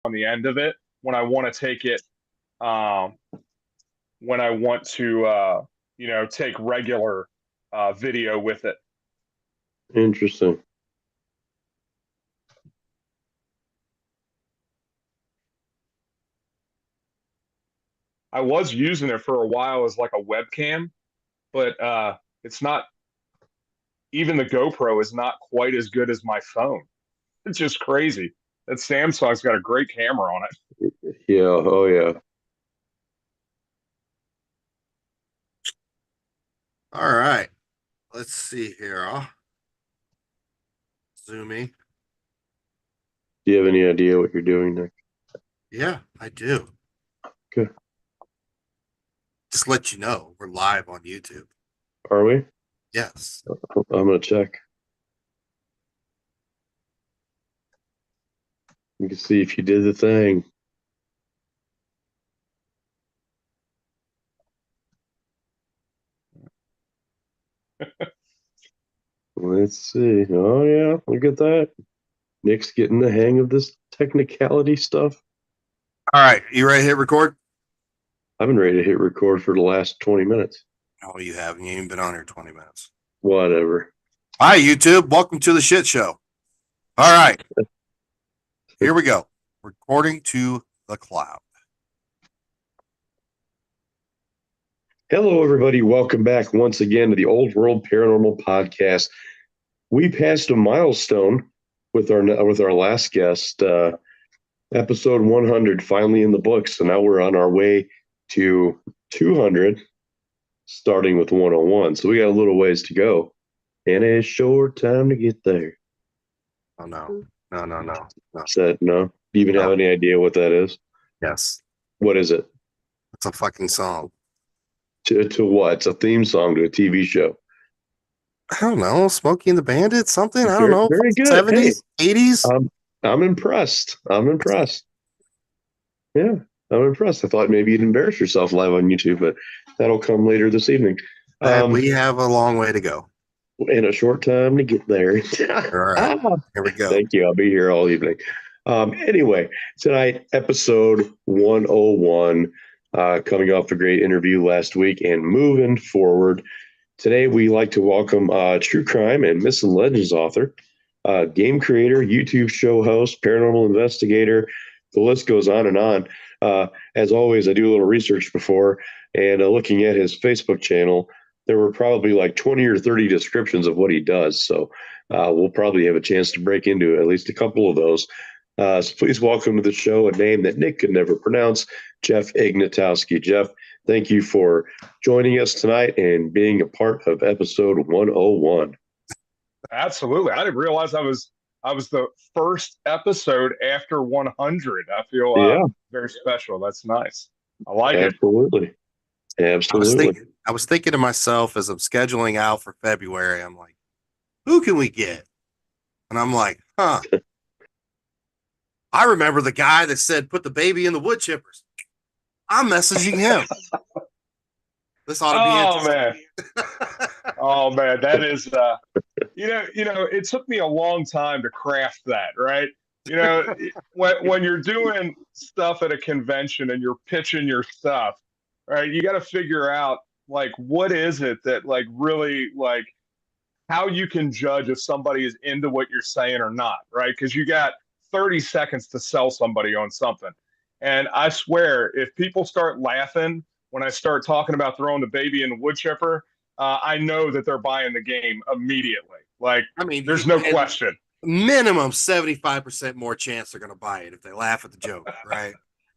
on the end of it when I want to take it, um, when I want to, take regular video with it. Interesting. I was using it for a while as like a webcam, but it's not. Even the GoPro is not quite as good as my phone. It's just crazy. That Samsung's got a great camera on it. Yeah. Oh, yeah. All right. Let's see here. I'll zoom in. Do you have any idea what you're doing, Nick? Yeah, I do. Okay. Just let you know, we're live on YouTube. Are we? Yes. I'm going to check. You can see if you did the thing. Let's see. Oh, yeah. Look at that. Nick's getting the hang of this technicality stuff. All right. You ready to hit record? I've been ready to hit record for the last 20 minutes. Oh, you haven't. You ain't been on here 20 minutes. Whatever. Hi, YouTube. Welcome to the shit show. All right. Here we go. Recording to the cloud. Hello, everybody. Welcome back once again to the Old World Paranormal Podcast. We passed a milestone with our last guest, episode 100, finally in the books. So now we're on our way to 200, starting with 101. So we got a little ways to go, and a short time to get there. Oh, no. No. Said no. Do you even have any idea what that is? Yes. What is it? It's a fucking song. To what? It's a theme song to a TV show. I don't know. Smokey and the Bandit? Something? I don't know. Very good. 70s? Hey, 80s? I'm impressed. Yeah, I'm impressed. I thought maybe you'd embarrass yourself live on YouTube, but that'll come later this evening. We have a long way to go. In a short time to get there. All right. Here we go. Thank you. I'll be here all evening. Anyway, tonight, episode 101, coming off a great interview last week and moving forward. Today, we like to welcome true crime and myths and legends author, game creator, YouTube show host, paranormal investigator. The list goes on and on. As always, I do a little research before, and looking at his Facebook channel, there were probably like 20 or 30 descriptions of what he does. So we'll probably have a chance to break into at least a couple of those. So please welcome to the show a name that Nick could never pronounce, Jeff Ignatowski. Jeff, thank you for joining us tonight and being a part of episode 101. Absolutely. I didn't realize I was the first episode after 100. I feel very special. That's nice. I like it. Absolutely. I was thinking to myself as I'm scheduling out for February, I'm like, who can we get? And I'm like, I remember the guy that said, put the baby in the wood chippers. I'm messaging him. This ought to be man. Oh man, that is it took me a long time to craft that, right? When you're doing stuff at a convention and you're pitching your stuff, right, you got to figure out like what is it that like really like how you can judge if somebody is into what you're saying or not, right? Because you got 30 seconds to sell somebody on something. And I swear, if people start laughing when I start talking about throwing the baby in the wood chipper, I know that they're buying the game immediately. Like, I mean, there's no question. Minimum 75% more chance they're going to buy it if they laugh at the joke, right?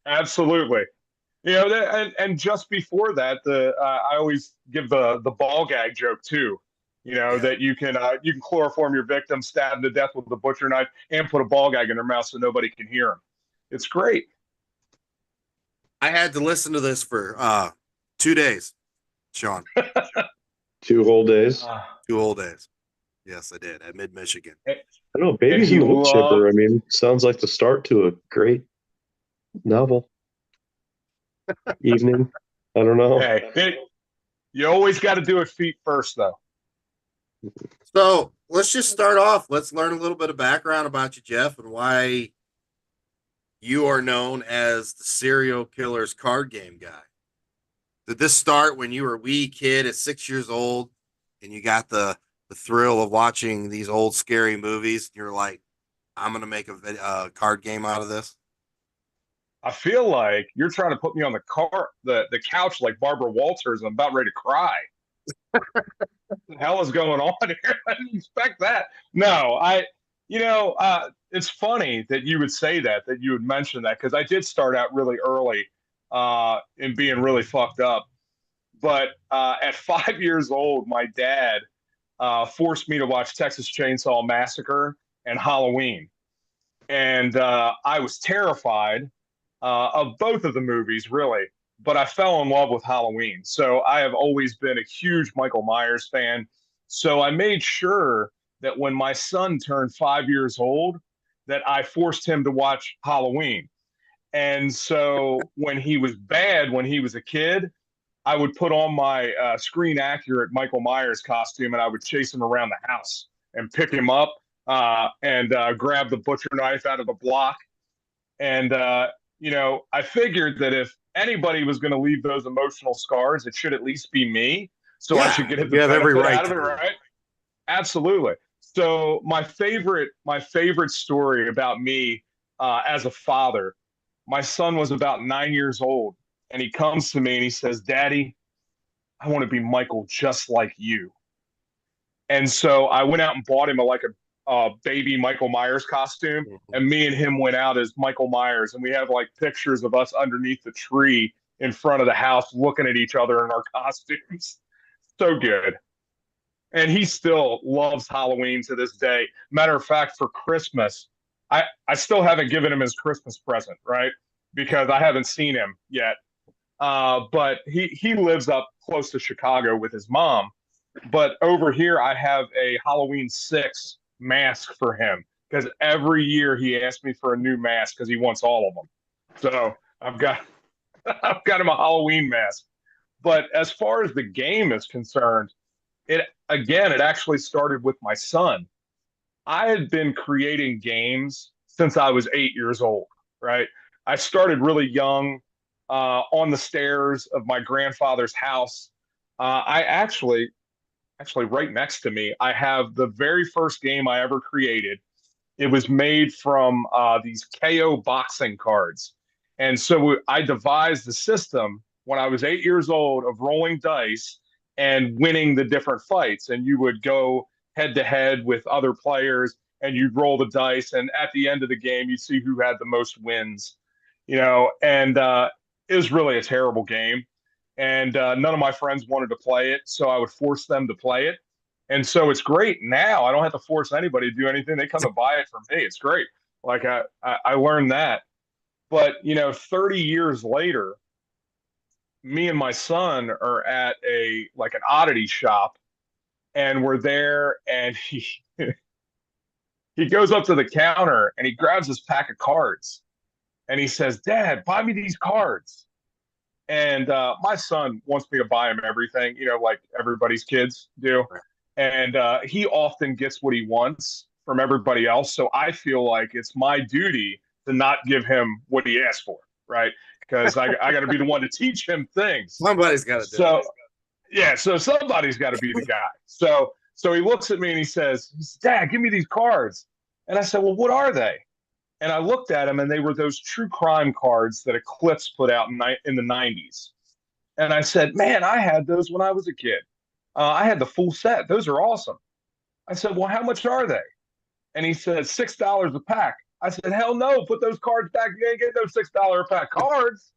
Absolutely. And just before that, I always give the ball gag joke too. That you can chloroform your victim, stab them to death with a butcher knife, and put a ball gag in their mouth so nobody can hear them. It's great. I had to listen to this for 2 days, Sean. 2 whole days? 2 whole days. Yes, I did at Mid-Michigan. I don't know, Babies in the Wood Chipper. I mean, sounds like the start to a great novel. Evening. I don't know. Hey, you always got to do it feet first, though. So let's just start off. Let's learn a little bit of background about you, Jeff, and why you are known as the serial killer's card game guy. Did this start when you were a wee kid at 6 years old and you got the thrill of watching these old scary movies? You're like, I'm going to make a card game out of this. I feel like you're trying to put me on the couch like Barbara Walters. And I'm about ready to cry. What the hell is going on here? I didn't expect that. No, it's funny that you would say that you would mention that, because I did start out really early in being really fucked up. But at 5 years old, my dad forced me to watch Texas Chainsaw Massacre and Halloween. And I was terrified of both of the movies, really. But I fell in love with Halloween. So I have always been a huge Michael Myers fan. So I made sure that when my son turned 5 years old, that I forced him to watch Halloween. And so when he was bad, when he was a kid, I would put on my screen accurate Michael Myers costume and I would chase him around the house and pick him up and grab the butcher knife out of the block. And, I figured that if anybody was going to leave those emotional scars, it should at least be me. So I should get the benefit out of it, right? Absolutely. So my favorite story about me as a father, my son was about 9 years old. And he comes to me and he says, "Daddy, I want to be Michael just like you." And so I went out and bought him a baby Michael Myers costume. And me and him went out as Michael Myers. And we have like pictures of us underneath the tree in front of the house looking at each other in our costumes. So good. And he still loves Halloween to this day. Matter of fact, for Christmas, I still haven't given him his Christmas present, right? Because I haven't seen him yet. But he lives up close to Chicago with his mom. But over here, I have a Halloween 6 mask for him, because every year he asks me for a new mask because he wants all of them. So I've got him a Halloween mask. But as far as the game is concerned, it actually started with my son. I had been creating games since I was 8 years old, right? I started really young on the stairs of my grandfather's house. I actually, right next to me, I have the very first game I ever created. It was made from these KO boxing cards. And so I devised the system when I was 8 years old of rolling dice and winning the different fights. And you would go head to head with other players and you'd roll the dice. And at the end of the game, you'd see who had the most wins, and it was really a terrible game. And none of my friends wanted to play it. So I would force them to play it. And so it's great now. I don't have to force anybody to do anything. They come to buy it from me. It's great. Like I learned that. But, 30 years later, me and my son are at an oddity shop, and we're there, and he goes up to the counter and he grabs this pack of cards and he says, "Dad, buy me these cards." And my son wants me to buy him everything, like everybody's kids do. And he often gets what he wants from everybody else. So I feel like it's my duty to not give him what he asked for, right? Because I got to be the one to teach him things. Somebody's got to do it. Yeah, so somebody's got to be the guy. So he looks at me and he says, "Dad, give me these cards." And I said, "Well, what are they?" And I looked at them, and they were those true crime cards that Eclipse put out in the 90s. And I said, "Man, I had those when I was a kid. I had the full set. Those are awesome." I said, "Well, how much are they?" And he said, $6 a pack. I said, "Hell no, put those cards back. You ain't getting those $6 a pack cards."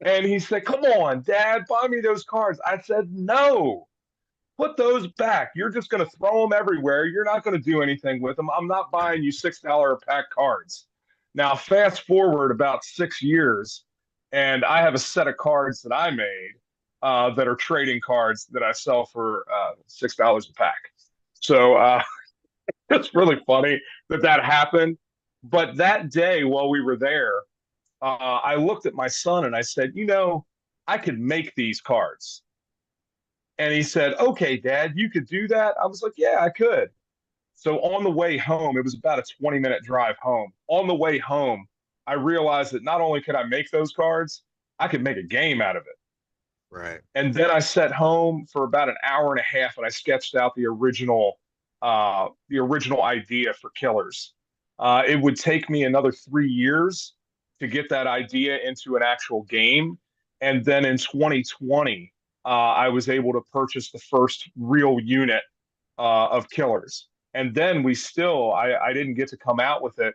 And he said, "Come on, Dad, buy me those cards." I said, "No, put those back. You're just going to throw them everywhere. You're not going to do anything with them. I'm not buying you $6 a pack cards." Now, fast forward about 6 years, and I have a set of cards that I made that are trading cards that I sell for $6 a pack. So it's really funny that happened. But that day while we were there, I looked at my son and I said, "I could make these cards." And he said, "Okay, Dad, you could do that?" I was like, "Yeah, I could." So on the way home, it was about a 20-minute drive home. On the way home, I realized that not only could I make those cards, I could make a game out of it. Right. And then I sat home for about an hour and a half and I sketched out the original idea for Killers. It would take me another 3 years to get that idea into an actual game. And then in 2020, I was able to purchase the first real unit of Killers. And then I didn't get to come out with it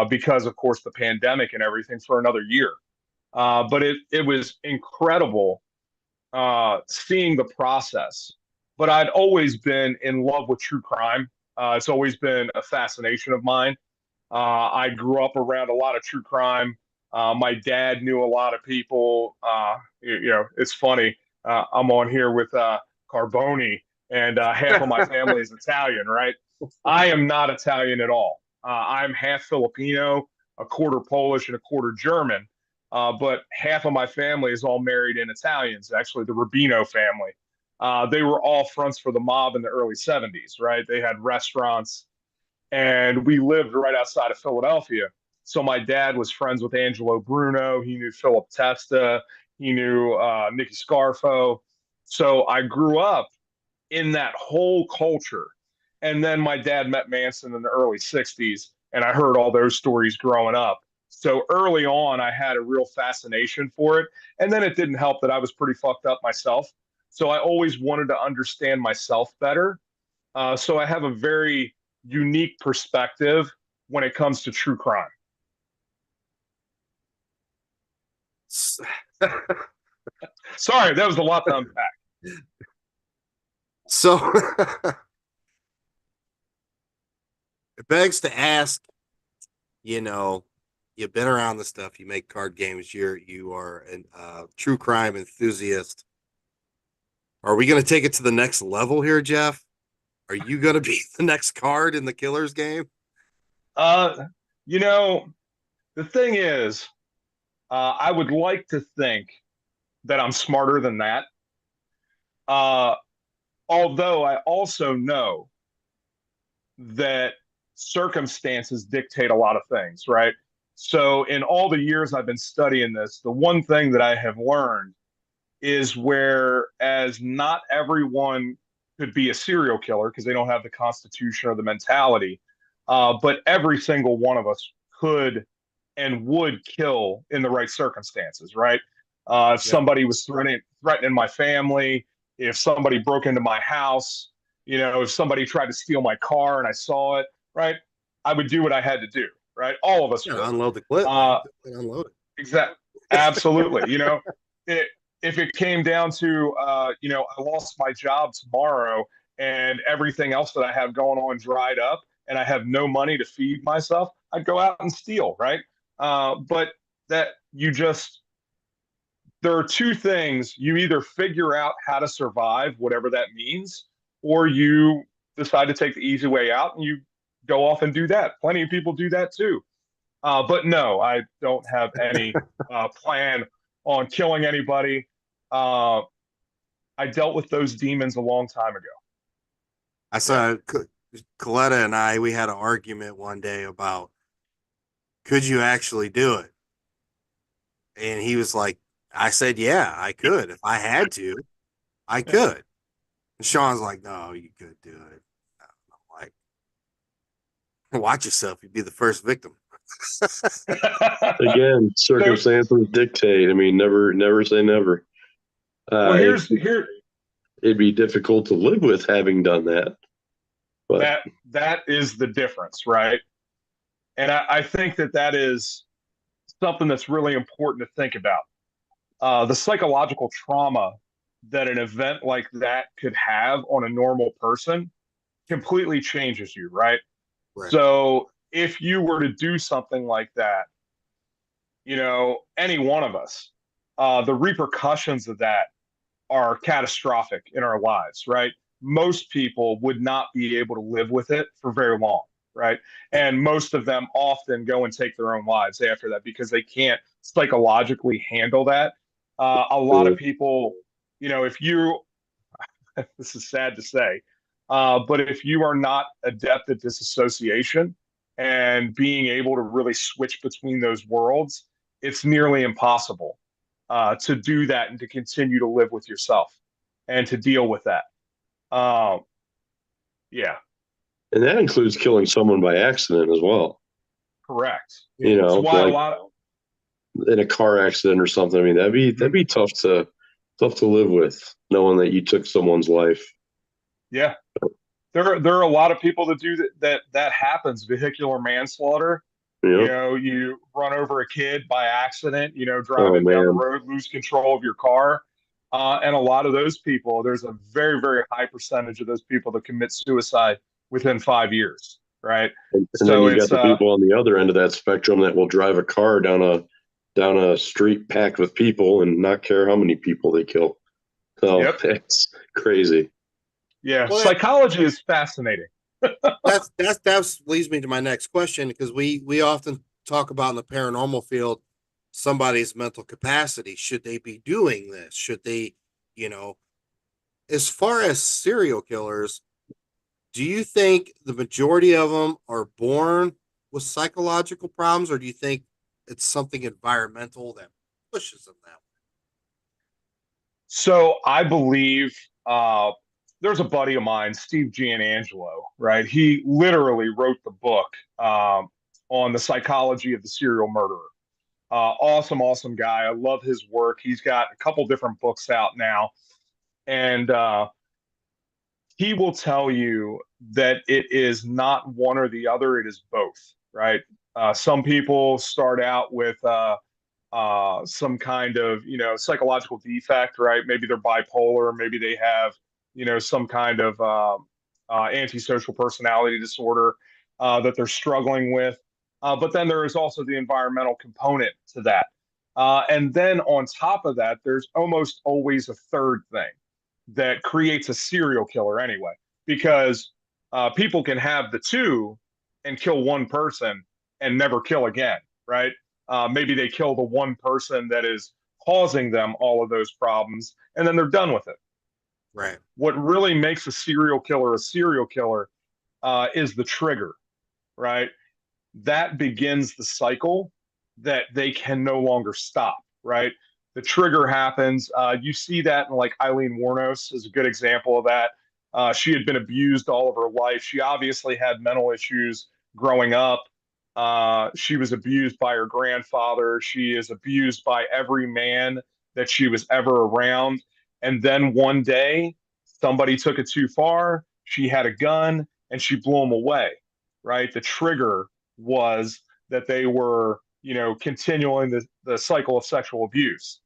because, of course, the pandemic and everything for another year. But it was incredible seeing the process. But I'd always been in love with true crime. It's always been a fascination of mine. I grew up around a lot of true crime. My dad knew a lot of people. It's funny. I'm on here with Carboni, and half of my family is Italian, right? I am not Italian at all. I'm half Filipino, a quarter Polish, and a quarter German. But half of my family is all married in Italians, actually, the Rubino family. They were all fronts for the mob in the early 70s, right? They had restaurants, and we lived right outside of Philadelphia. So my dad was friends with Angelo Bruno. He knew Philip Testa. He knew Nicky Scarfo. So I grew up in that whole culture. And then my dad met Manson in the early 60s, and I heard all those stories growing up. So early on, I had a real fascination for it. And then it didn't help that I was pretty fucked up myself. So I always wanted to understand myself better. So I have a very unique perspective when it comes to true crime. Sorry, that was a lot to unpack. So it begs to ask, you've been around the stuff, you make card games, you are a true crime enthusiast. Are we going to take it to the next level here, Jeff? Are you going to be the next card in the Killers game? The thing is, I would like to think that I'm smarter than that. Although I also know that circumstances dictate a lot of things, right? So in all the years I've been studying this, the one thing that I have learned is whereas not everyone could be a serial killer because they don't have the constitution or the mentality, but every single one of us could and would kill in the right circumstances, right? If somebody was threatening my family, if somebody broke into my house, if somebody tried to steal my car and I saw it, right? I would do what I had to do, right? All of us would. Unload the clip. Unload it. Exactly. Absolutely. If it came down to, I lost my job tomorrow and everything else that I have going on dried up and I have no money to feed myself, I'd go out and steal, right? But there are two things. You either figure out how to survive, whatever that means, or you decide to take the easy way out and you go off and do that. Plenty of people do that too. But no, I don't have any plan on killing anybody. I dealt with those demons a long time ago. I saw Coletta and we had an argument one day about, could you actually do it? And he was like, I said, yeah, I could. If I had to, I could. And Sean's like, no, you could do it. I'm like, watch yourself. You'd be the first victim. Again, circumstances dictate. I mean, never say never. Well, it'd be difficult to live with having done that. But that is the difference, right? And I think that is something that's really important to think about. The psychological trauma that an event like that could have on a normal person completely changes you, right? So if you were to do something like that, any one of us, the repercussions of that are catastrophic in our lives, right? Most people would not be able to live with it for very long, right? And most of them often go and take their own lives after that because they can't psychologically handle that. A lot of people, if you, this is sad to say, but if you are not adept at disassociation, and being able to really switch between those worlds, it's nearly impossible to do that and to continue to live with yourself and to deal with that. Um, yeah, And that includes killing someone by accident as well. correct. You It's know, why a like lot of, in a car accident or something. I mean, that'd be tough to live with, knowing that you took someone's life. yeah, there are a lot of people that do that happens. Vehicular manslaughter. You You know? know, you run over a kid by accident, you know, Oh driving down the man. road, lose control of your car. And a lot of those people, there's a very, very high percentage of those people that commit suicide within 5 years, right? And then So you got it's the people on the other end of that spectrum that will drive a car down a street packed with people and not care how many people they kill. So yep, it's crazy. yeah. Well, Psychology is fascinating. that's leads me to my next question, because we often talk about in the paranormal field somebody's mental capacity. Should they be doing this? Should they, you know, as far as serial killers, do you think the majority of them are born with psychological problems, or do you think it's something environmental that pushes them that way? So I believe there's a buddy of mine, Steve Gianangelo, right? He literally wrote the book on the psychology of the serial murderer. Awesome, awesome guy. I love his work. He's got a couple different books out now, and he will tell you that it is not one or the other, it is both, right? Some people start out with some kind of, you know, psychological defect, right? Maybe they're bipolar, maybe they have, you know, some kind of antisocial personality disorder that they're struggling with. But then there is also the environmental component to that. And then on top of that, there's almost always a third thing that creates a serial killer anyway, because people can have the two and kill one person and never kill again, right? Maybe they kill the one person that is causing them all of those problems, and then they're done with it. Right. What really makes a serial killer is the trigger, right? That begins the cycle that they can no longer stop, right? The trigger happens. You see that in like Eileen Warnos is a good example of that. She had been abused all of her life. She obviously had mental issues growing up. She was abused by her grandfather. She is abused by every man that she was ever around. And then one day, somebody took it too far. She had a gun and she blew him away, right? The trigger was that they were, you know, continuing the cycle of sexual abuse.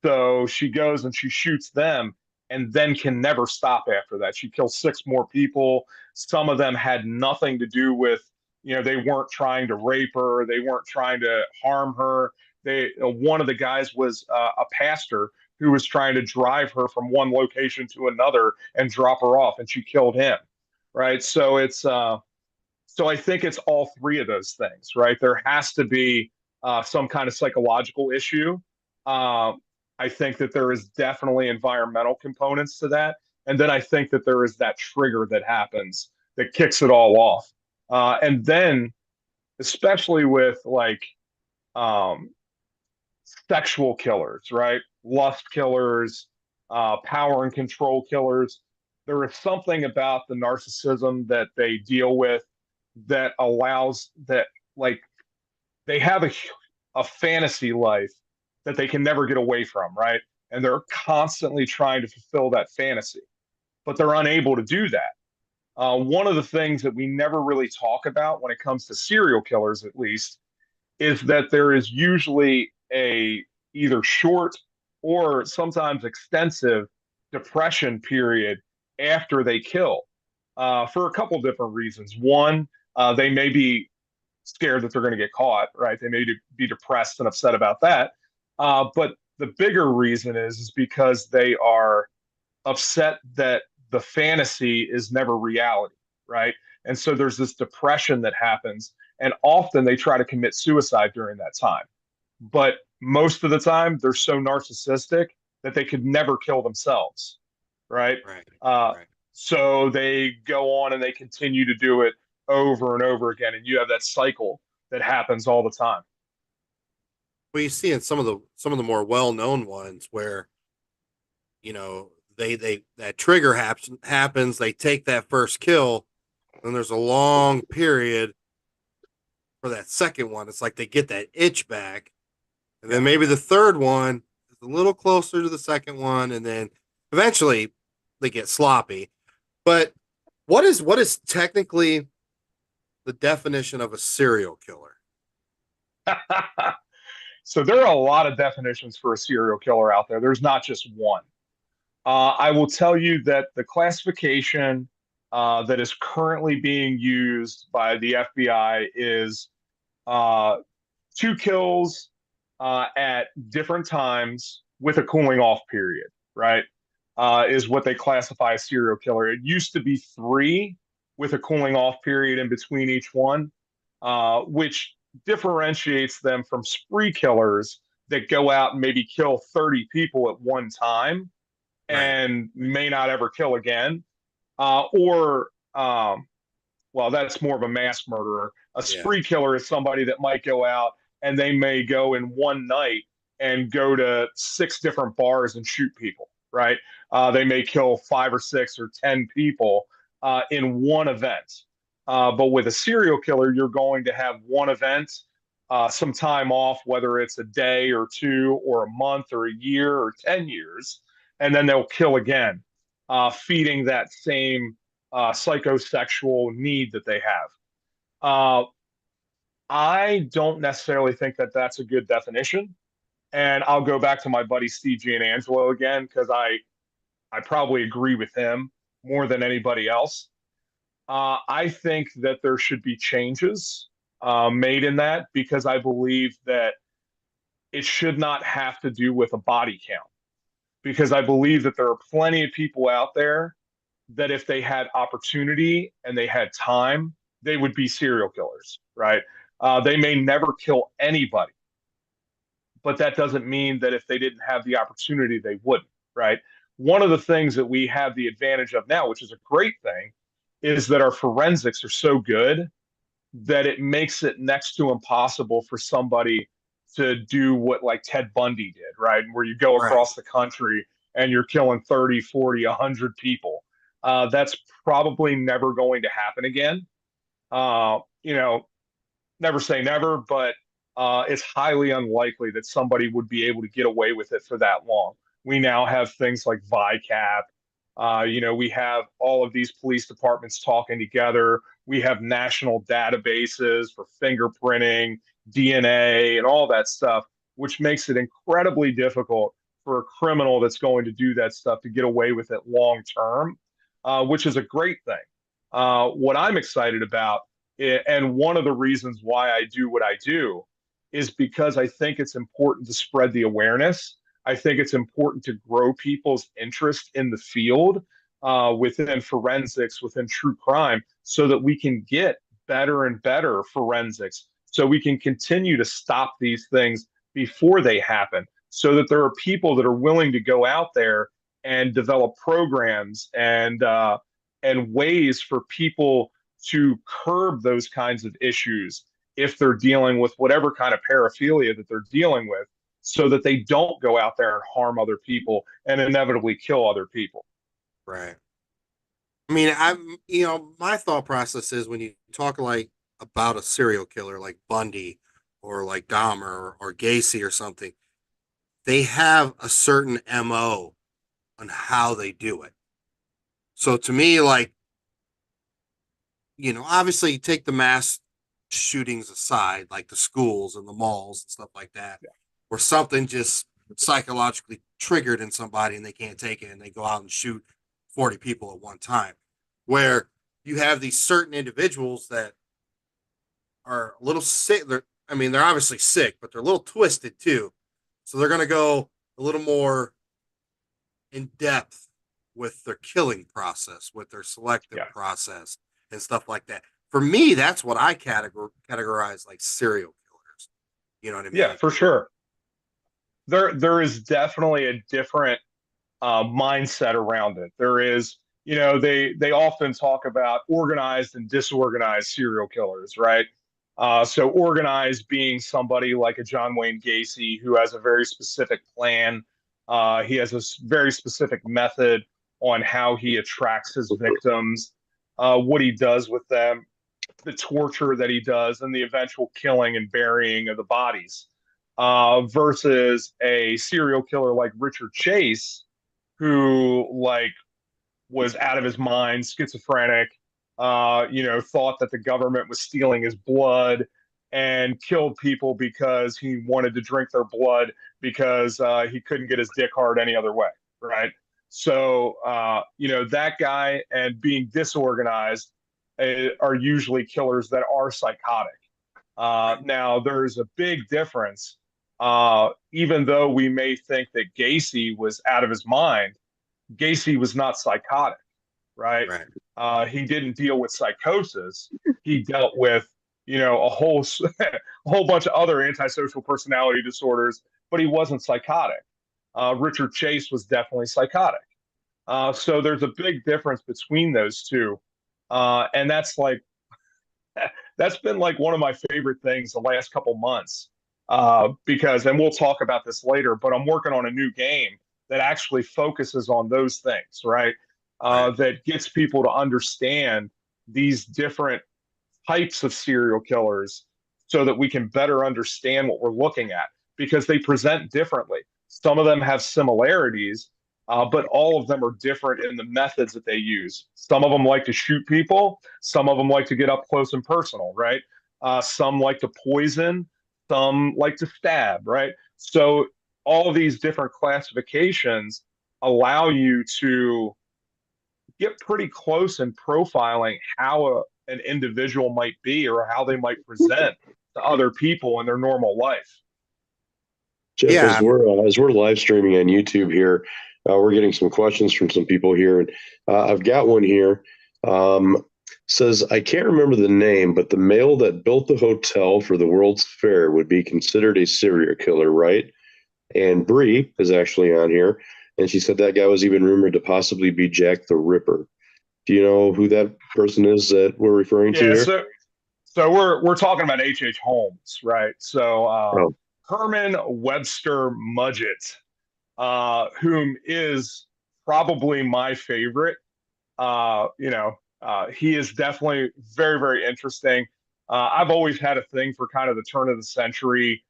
So she goes and she shoots them and then can never stop after that. She kills six more people. Some of them had nothing to do with, you know, they weren't trying to rape her, they weren't trying to harm her. They one of the guys was a pastor who was trying to drive her from one location to another and drop her off, and she killed him. Right. So I think it's all three of those things, right? There has to be some kind of psychological issue. Um, I think that there is definitely environmental components to that, and then I think that there is that trigger that happens that kicks it all off. And then, especially with like um, sexual killers, right? Lust killers, power and control killers. There is something about the narcissism that they deal with that allows that, like, they have a fantasy life that they can never get away from, right? And they're constantly trying to fulfill that fantasy, but they're unable to do that. One of the things that we never really talk about when it comes to serial killers, at least, is that there is usually a either short or sometimes extensive depression period after they kill for a couple different reasons. One, they may be scared that they're going to get caught, right? They may be depressed and upset about that. But the bigger reason is because they are upset that the fantasy is never reality, right? And so there's this depression that happens, and often they try to commit suicide during that time. But most of the time, they're so narcissistic that they could never kill themselves, right? Right. Uh, Right. so they go on and they continue to do it over and over again, and you have that cycle that happens all the time. Well, you see in some of the more well-known ones where, you know, they that trigger happens, they take that first kill, and there's a long period for that second one. It's like they get that itch back, and then maybe the third one is a little closer to the second one, and then eventually they get sloppy. But what is technically the definition of a serial killer? So there are a lot of definitions for a serial killer out there. There's not just one. I will tell you that the classification that is currently being used by the FBI is uh, two kills at different times with a cooling off period, right? Is what they classify as serial killer. It used to be three with a cooling off period in between each one, which differentiates them from spree killers that go out and maybe kill 30 people at one time Right. and may not ever kill again. Or, well, that's more of a mass murderer. A Yeah. spree killer is somebody that might go out and they may go in one night and go to 6 different bars and shoot people, right? They may kill 5 or 6 or 10 people in one event. But with a serial killer, you're going to have one event, some time off, whether it's a day or two or a month or a year or 10 years, and then they'll kill again, feeding that same psychosexual need that they have. Uh, I don't necessarily think that that's a good definition. And I'll go back to my buddy Steve Gianangelo again, because I probably agree with him more than anybody else. I think that there should be changes made in that, because I believe that it should not have to do with a body count. Because I believe that there are plenty of people out there that if they had opportunity and they had time, they would be serial killers, right? They may never kill anybody, but that doesn't mean that if they didn't have the opportunity, they wouldn't, right? One of the things that we have the advantage of now, which is a great thing, is that our forensics are so good that it makes it next to impossible for somebody to do what like Ted Bundy did, right? Where you go Right. across the country and you're killing 30, 40, 100 people. That's probably never going to happen again. You know, never say never, but it's highly unlikely that somebody would be able to get away with it for that long. We now have things like VICAP. We have all of these police departments talking together. We have national databases for fingerprinting, DNA, and all that stuff, which makes it incredibly difficult for a criminal that's going to do that stuff to get away with it long term, which is a great thing. What I'm excited about, and one of the reasons why I do what I do, is because I think it's important to spread the awareness. I think it's important to grow people's interest in the field within forensics, within true crime, so that we can get better and better forensics, so we can continue to stop these things before they happen, so that there are people that are willing to go out there and develop programs and ways for people to curb those kinds of issues if they're dealing with whatever kind of paraphilia that they're dealing with, so that they don't go out there and harm other people and inevitably kill other people. Right. I mean, my thought process is when you talk like about a serial killer like Bundy or like Dahmer or Gacy or something, they have a certain MO on how they do it. So to me, like, obviously take the mass shootings aside, like the schools and the malls and stuff like that, where something just psychologically triggered in somebody and they can't take it and they go out and shoot 40 people at one time. Where you have these certain individuals that are a little sick. They're obviously sick, but they're a little twisted too. So they're going to go a little more in depth with their killing process, with their selective process and stuff like that. For me, that's what I categorize like serial killers. You know what I mean? Yeah, for sure. There is definitely a different mindset around it. There is, they often talk about organized and disorganized serial killers, right? So organized being somebody like a John Wayne Gacy who has a very specific plan. He has a very specific method on how he attracts his victims, what he does with them, the torture that he does, and the eventual killing and burying of the bodies. Versus a serial killer like Richard Chase, who like was out of his mind, schizophrenic, thought that the government was stealing his blood and killed people because he wanted to drink their blood because he couldn't get his dick hard any other way, right? So, that guy and being disorganized are usually killers that are psychotic. Now, there's a big difference. Even though we may think that Gacy was out of his mind, Gacy was not psychotic, right? Right. He didn't deal with psychosis. He dealt with, a whole a whole bunch of other antisocial personality disorders, but he wasn't psychotic. Richard Chase was definitely psychotic. So there's a big difference between those two, and that's been like one of my favorite things the last couple months. Because, and we'll talk about this later, but I'm working on a new game that actually focuses on those things, right? That gets people to understand these different types of serial killers so that we can better understand what we're looking at because they present differently. Some of them have similarities, but all of them are different in the methods that they use. Some of them like to shoot people, some of them like to get up close and personal, right? Some like to poison, some like to stab, right? So all these different classifications allow you to get pretty close in profiling how an individual might be or how they might present to other people in their normal life. Jeff, Yeah. as we're live streaming on YouTube here, we're getting some questions from some people here, and I've got one here. Says, I can't remember the name, but the male that built the hotel for the World's Fair would be considered a serial killer, right? And Bree is actually on here, and she said that guy was even rumored to possibly be Jack the Ripper. Do you know who that person is that we're referring to here? So we're talking about H.H. Holmes, right? So Herman Webster Mudgett, whom is probably my favorite. He is definitely very, very interesting. I've always had a thing for kind of the turn of the century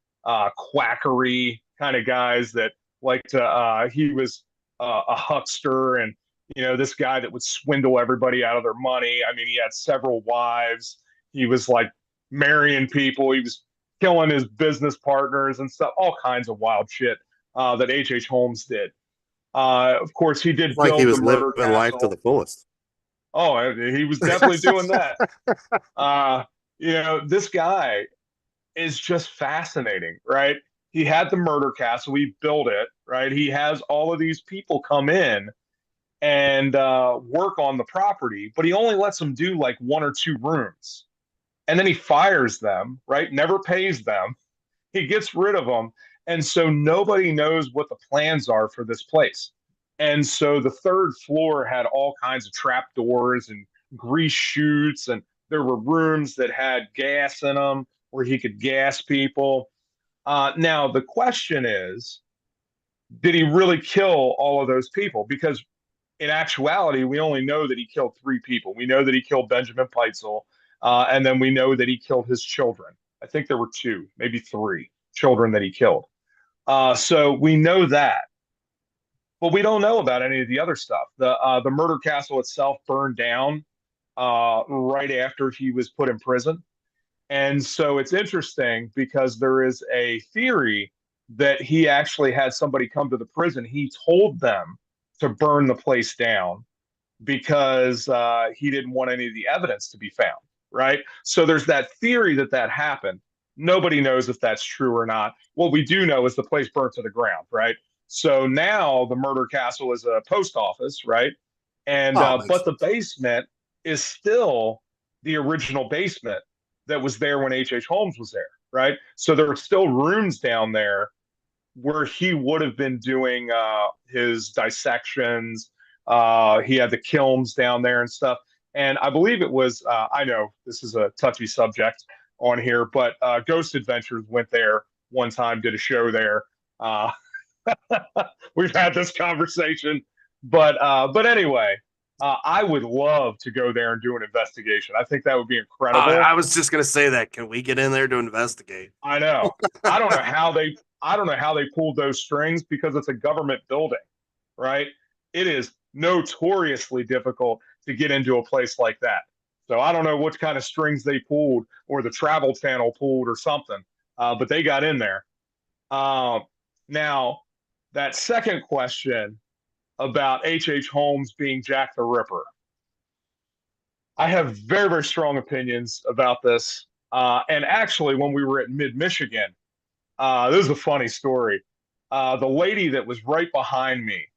quackery kind of guys that like to. He was a huckster, and this guy that would swindle everybody out of their money. I mean, he had several wives. He was like marrying people. He was killing his business partners and stuff. All kinds of wild shit that H.H. Holmes did. Of course, he did It's like build he was the murder living life to castle. the fullest. Oh, he was definitely doing that. This guy is just fascinating, right? He had the murder castle. He built it, right? He has all of these people come in and work on the property, but he only lets them do like one or two rooms. And then he fires them, right? Never pays them. He gets rid of them. And so nobody knows what the plans are for this place. And so the third floor had all kinds of trap doors and grease chutes, and there were rooms that had gas in them where he could gas people. Now, the question is, did he really kill all of those people? Because in actuality, we only know that he killed three people. We know that he killed Benjamin Peitzel, and then we know that he killed his children. I think there were two, maybe three children that he killed. So we know that. But we don't know about any of the other stuff. The murder castle itself burned down right after he was put in prison. And so it's interesting because there is a theory that he actually had somebody come to the prison. He told them to burn the place down because he didn't want any of the evidence to be found, right? So there's that theory that that happened. Nobody knows if that's true or not. What we do know is the place burnt to the ground, right? So now the murder castle is a post office, right? And but the basement is still the original basement that was there when H.H. Holmes was there, right? So there are still rooms down there where he would have been doing his dissections, He had the kilns down there and stuff. And I believe it was, I know this is a touchy subject on here, but Ghost Adventures went there one time, did a show there. Uh, we've had this conversation, but anyway, I would love to go there and do an investigation. I think that would be incredible. I was just gonna say that. Can we get in there to investigate? I know. I don't know how they pulled those strings because it's a government building, right? It is notoriously difficult to get into a place like that. So I don't know what kind of strings they pulled or the travel channel pulled or something, but they got in there. Now, that second question about H.H. Holmes being Jack the Ripper. I have very, very strong opinions about this. And actually, when we were at Mid Michigan, this is a funny story. The lady that was right behind me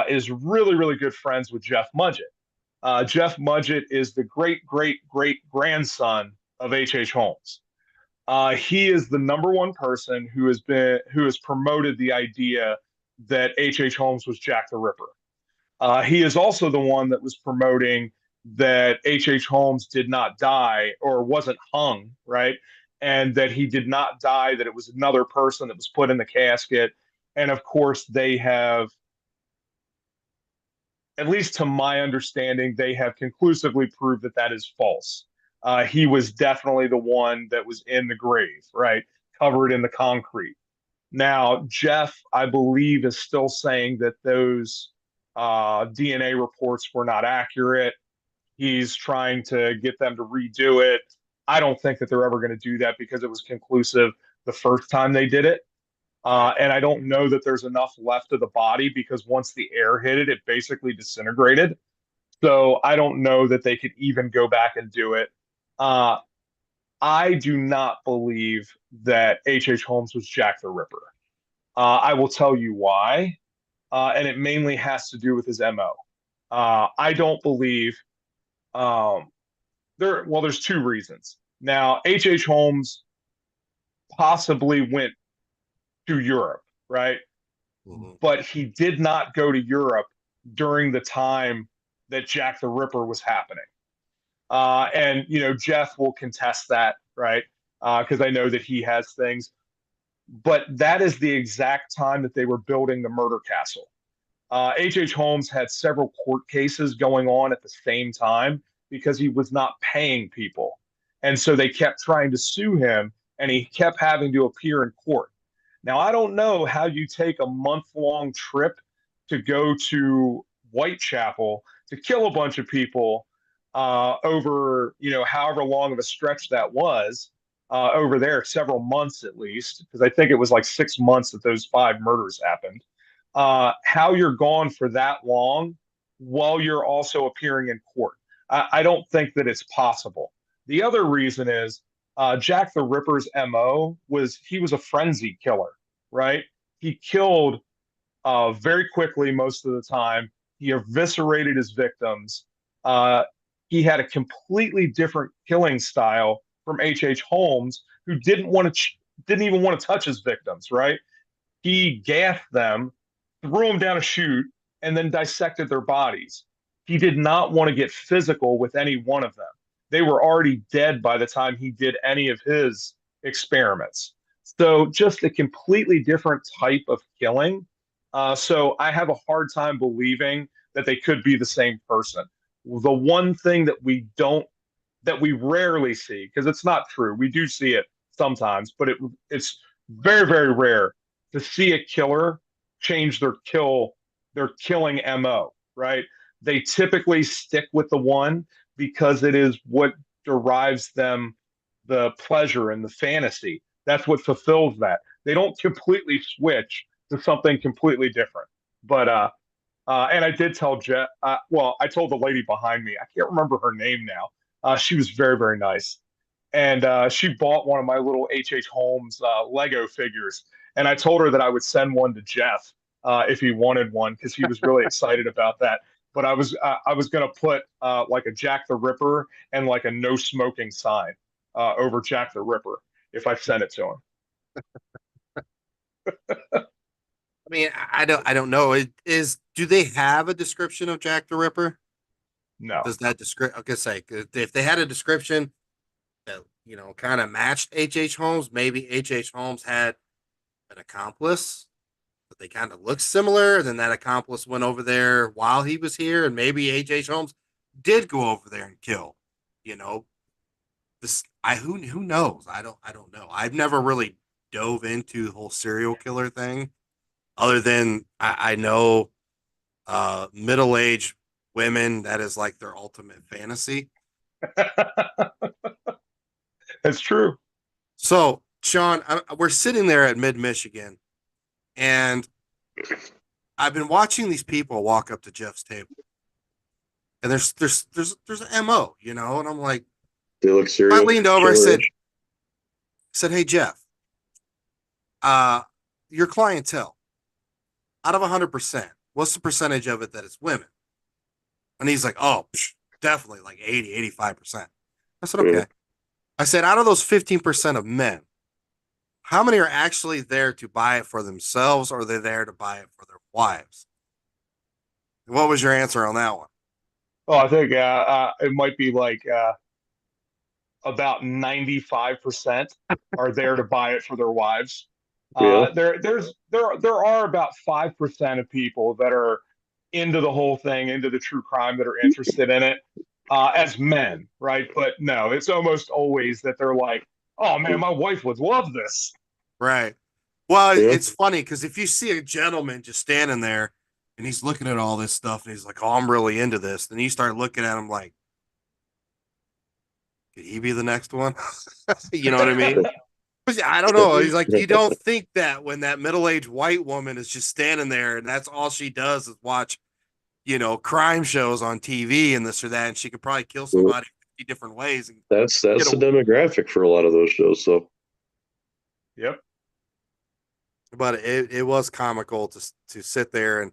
is really, really good friends with Jeff Mudgett. Jeff Mudgett is the great, great, great grandson of H.H. Holmes. He is the number one person who has promoted the idea that H.H. Holmes was Jack the Ripper. He is also the one that was promoting that H.H. Holmes did not die or wasn't hung, right? And that he did not die, that it was another person that was put in the casket. And of course, they have, at least to my understanding, they have conclusively proved that that is false. He was definitely the one that was in the grave, right? Covered in the concrete. Now, Jeff, I believe, is still saying that those DNA reports were not accurate. He's trying to get them to redo it. I don't think that they're ever going to do that because it was conclusive the first time they did it. And I don't know that there's enough left of the body because once the air hit it, it basically disintegrated. So I don't know that they could even go back and do it. I do not believe that H.H. Holmes was Jack the Ripper. I will tell you why, and it mainly has to do with his MO. I don't believe there's two reasons. Now, H.H. Holmes possibly went to Europe, right? Mm-hmm. But he did not go to Europe during the time that Jack the Ripper was happening. And, you know, Jeff will contest that, right? Because I know that he has things. But that is the exact time that they were building the murder castle. H.H. Holmes had several court cases going on at the same time because he was not paying people. And so they kept trying to sue him, and he kept having to appear in court. Now, I don't know how you take a month-long trip to go to Whitechapel to kill a bunch of people over, you know, however long of a stretch that was over there, several months at least, because I think it was like 6 months that those 5 murders happened. How you're gone for that long while you're also appearing in court. I don't think that it's possible. The other reason is Jack the Ripper's MO was he was a frenzy killer, right? He killed very quickly most of the time. He eviscerated his victims. He had a completely different killing style from H.H. Holmes, who didn't even want to touch his victims, right? He gassed them, threw them down a chute, and then dissected their bodies. He did not want to get physical with any one of them. They were already dead by the time he did any of his experiments. So just a completely different type of killing. So I have a hard time believing that they could be the same person. The one thing that we rarely see, because it's not true, we do see it sometimes, but it's very, very rare to see a killer change their killing MO, right? They typically stick with the one because it is what derives them the pleasure and the fantasy. That's what fulfills that. They don't completely switch to something completely different. But and I did tell Jeff. I told the lady behind me. I can't remember her name now. She was very, very nice, and she bought one of my little H.H. Holmes Lego figures. And I told her that I would send one to Jeff if he wanted one because he was really excited about that. But I was going to put like a Jack the Ripper and like a no smoking sign over Jack the Ripper if I sent it to him. I mean, I don't know. Do they have a description of Jack the Ripper? No. Does that describe? Okay, say if they had a description that kind of matched H. Holmes, maybe H. Holmes had an accomplice, but they kind of look similar. Then that accomplice went over there while he was here, and maybe H. Holmes did go over there and kill. You know, this who knows? I don't know. I've never really dove into the whole serial killer thing, other than I know middle aged women, that is like their ultimate fantasy. That's true. So, Sean, we're sitting there at Mid Michigan, and I've been watching these people walk up to Jeff's table, and there's an mo, and I'm like, They look I serial. leaned over, killer-ish. I said, hey Jeff, your clientele, out of 100%, what's the percentage of it that is women? And he's like, oh, definitely like 80, 85%. I said, Yeah. okay. I said, out of those 15% of men, how many are actually there to buy it for themselves, or are they there to buy it for their wives? What was your answer on that one? Oh, I think it might be like about 95% are there to buy it for their wives. Yeah. There are about 5% of people that are into the whole thing, into the true crime, that are interested in it as men, right? But no, it's almost always that they're like, oh man, my wife would love this. Right. Well, Yeah. it's funny because if you see a gentleman just standing there and he's looking at all this stuff and he's like, oh, I'm really into this, then you start looking at him like, could he be the next one? You know what I mean? But I don't know. He's like, you don't think that when that middle-aged white woman is just standing there and that's all she does is watch, crime shows on TV and this or that, and she could probably kill somebody 50 different ways. And That's the demographic for a lot of those shows. So Yep. but it was comical to sit there and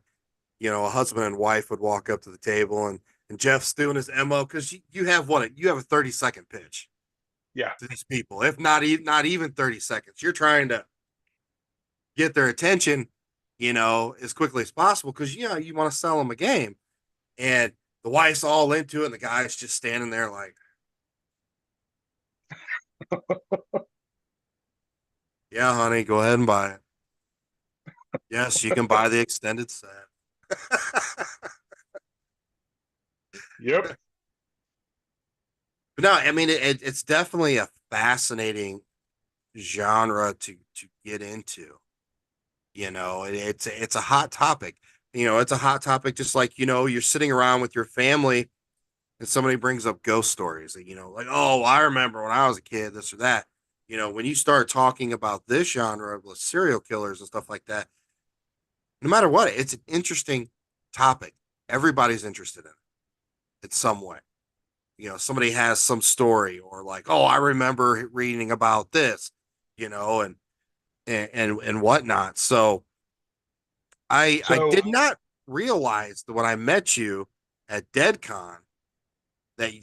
a husband and wife would walk up to the table and Jeff's doing his mo because you have a 30-second pitch Yeah. to these people, if not even 30 seconds. You're trying to get their attention, as quickly as possible because you want to sell them a game, and the wife's all into it, and the guy's just standing there like, yeah, honey, go ahead and buy it. Yes, you can buy the extended set. Yep. But no, I mean it's definitely a fascinating genre to get into. It's a hot topic. It's a hot topic just like, you're sitting around with your family and somebody brings up ghost stories, like, oh, I remember when I was a kid, this or that. When you start talking about this genre with serial killers and stuff like that, no matter what, it's an interesting topic. Everybody's interested in it in some way. Somebody has some story or like, oh, I remember reading about this, and whatnot. So I So, did not realize that when I met you at DeadCon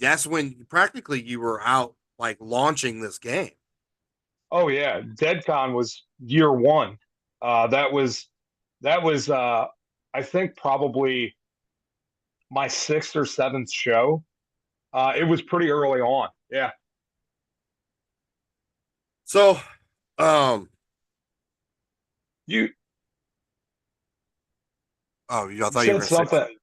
that's when practically you were out like launching this game. oh yeah, DeadCon was year one. That was I think probably my sixth or seventh show. It was pretty early on. Yeah. So, um, You oh, I you thought you were said going to say something. something.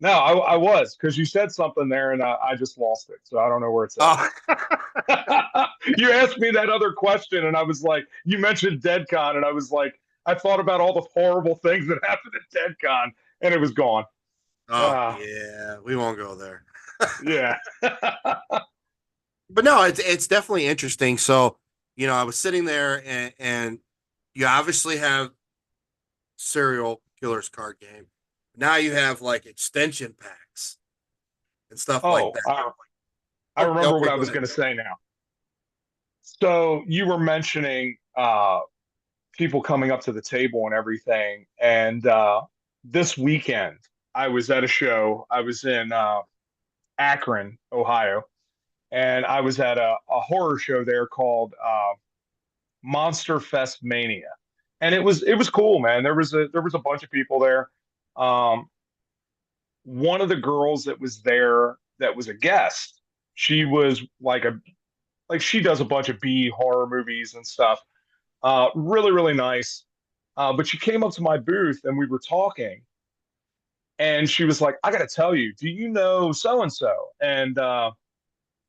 No, I was, because you said something there and I just lost it. So I don't know where it's Oh, at. You asked me that other question and I was like, you mentioned DeadCon and I was like, I thought about all the horrible things that happened at DeadCon and it was gone. oh, Uh, yeah, we won't go there. yeah. But no, it's definitely interesting. So, I was sitting there and you obviously have serial killers card game. Now you have like extension packs and stuff like Oh, that. I remember what Okay, I go was ahead. going to say now. So you were mentioning people coming up to the table and everything. And this weekend, I was at a show. I was in Akron, Ohio, and I was at a horror show there called Monster Fest Mania. and it was cool, man. There was a bunch of people there. Um, one of the girls that was there that was a guest, she was like she does a bunch of B horror movies and stuff. Really, really nice. But she came up to my booth and we were talking, and she was like, "I got to tell you, do you know so and so?" And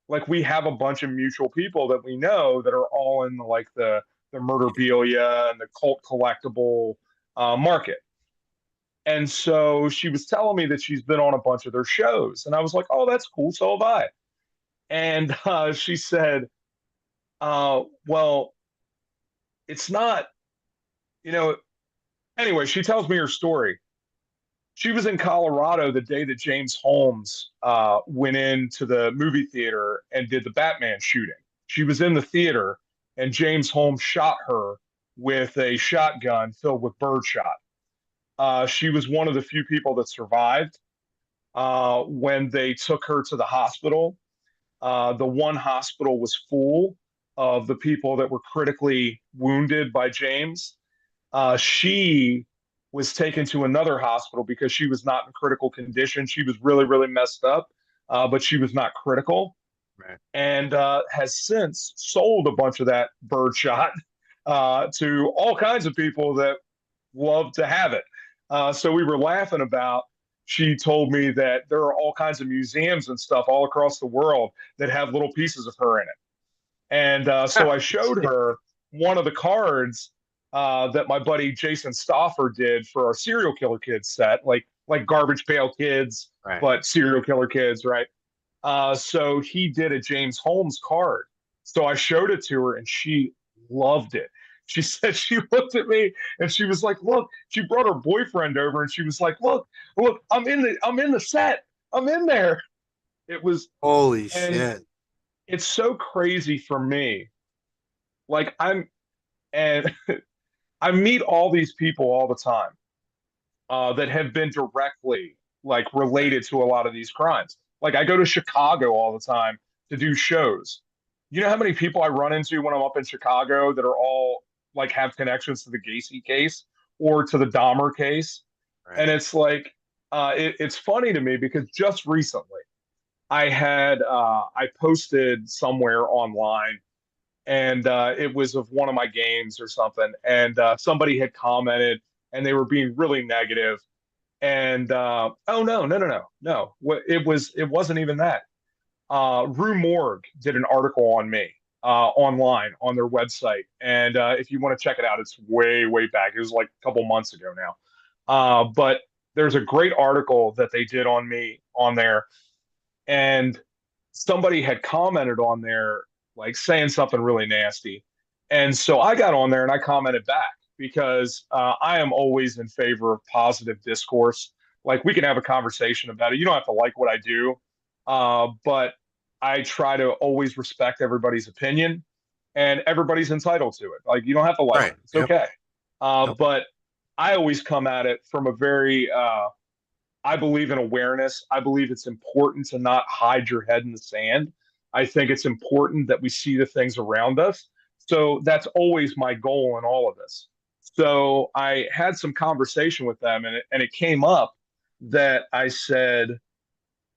like we have a bunch of mutual people that we know that are all in the murderabilia and the cult collectible market. And so she was telling me that she's been on a bunch of their shows, and I was like, "Oh, that's cool. So have I." And she said, "Well, it's not, you know." Anyway, she tells me her story. She was in Colorado the day that James Holmes went into the movie theater and did the Batman shooting. She was in the theater, and James Holmes shot her with a shotgun filled with birdshot. She was one of the few people that survived when they took her to the hospital. The one hospital was full of the people that were critically wounded by James. She was taken to another hospital because she was not in critical condition. She was really, really messed up, but she was not critical, Right. and has since sold a bunch of that birdshot to all kinds of people that love to have it. So we were laughing about. She told me that there are all kinds of museums and stuff all across the world that have little pieces of her in it. And so I showed her one of the cards that my buddy Jason Stoffer did for our serial killer kids set, like Garbage Pail Kids, Right. but serial killer kids, right? So he did a James Holmes card. So I showed it to her, and she loved it. She said she looked at me and she was like, "Look." She brought her boyfriend over, and she was like, "Look, look, I'm in the set. I'm in there." It was, Holy and shit. it's so crazy for me. Like and I meet all these people all the time that have been directly like related to a lot of these crimes. Like I go to Chicago all the time to do shows. You know how many people I run into when I'm up in Chicago that are all like have connections to the Gacy case or to the Dahmer case? And Right. it's like it's funny to me because just recently I posted somewhere online, and it was of one of my games or something, and somebody had commented, and they were being really negative. And oh, no, no, no, no, no, it wasn't even that. Rue Morgue did an article on me online on their website, and if you want to check it out, it's way, way back. It was like a couple months ago now. But there's a great article that they did on me on there, and somebody had commented on there like saying something really nasty. And so I got on there and I commented back because I am always in favor of positive discourse. Like we can have a conversation about it. You don't have to like what I do, but I try to always respect everybody's opinion, and everybody's entitled to it. Like you don't have to like Right. it. It's Yep. okay. Yep. But I always come at it from a very I believe in awareness. I believe it's important to not hide your head in the sand. I think it's important that we see the things around us. So that's always my goal in all of this. So I had some conversation with them, and it came up that I said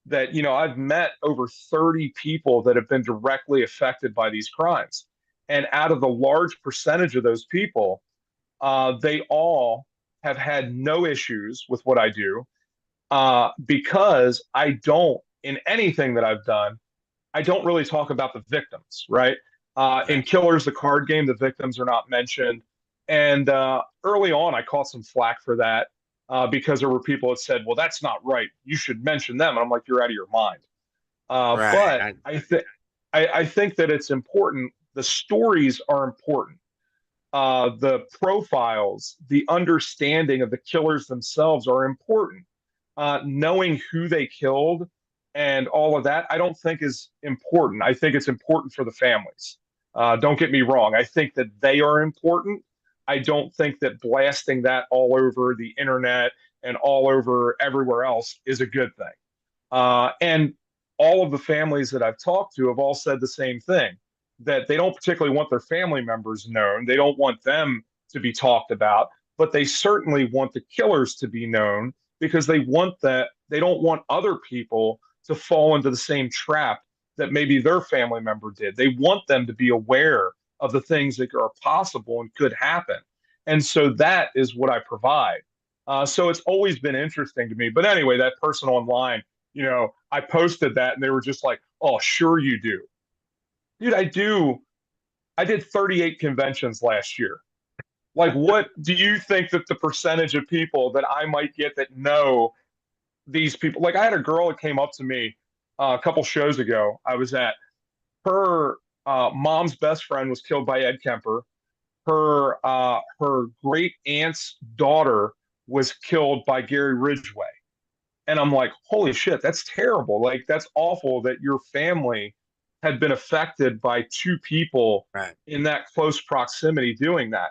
that, I've met over 30 people that have been directly affected by these crimes. And out of the large percentage of those people, they all have had no issues with what I do because I don't, in anything that I've done, I don't really talk about the victims, right? In Right. Killers, the card game, the victims are not mentioned. And early on, I caught some flack for that because there were people that said, well, that's not right. You should mention them. And I'm like, you're out of your mind. Right. But I think that it's important. The stories are important. The profiles, the understanding of the killers themselves are important. Knowing who they killed and all of that, I don't think is important. I think it's important for the families. Don't get me wrong. I think that they are important. I don't think that blasting that all over the internet and all over everywhere else is a good thing. And all of the families that I've talked to have all said the same thing, that they don't particularly want their family members known. They don't want them to be talked about, but they certainly want the killers to be known because they don't want other people to fall into the same trap that maybe their family member did. They want them to be aware of the things that are possible and could happen. And so that is what I provide. So it's always been interesting to me. But anyway, that person online, I posted that and they were just like, oh, sure you do. Dude, I do. I did 38 conventions last year. Like, what do you think that the percentage of people that I might get that know these people? Like, I had a girl that came up to me a couple shows ago. I was at her mom's best friend was killed by Ed Kemper. Her great aunt's daughter was killed by Gary Ridgway. And I'm like, holy shit, that's terrible. Like, that's awful that your family had been affected by two people Right. in that close proximity doing that.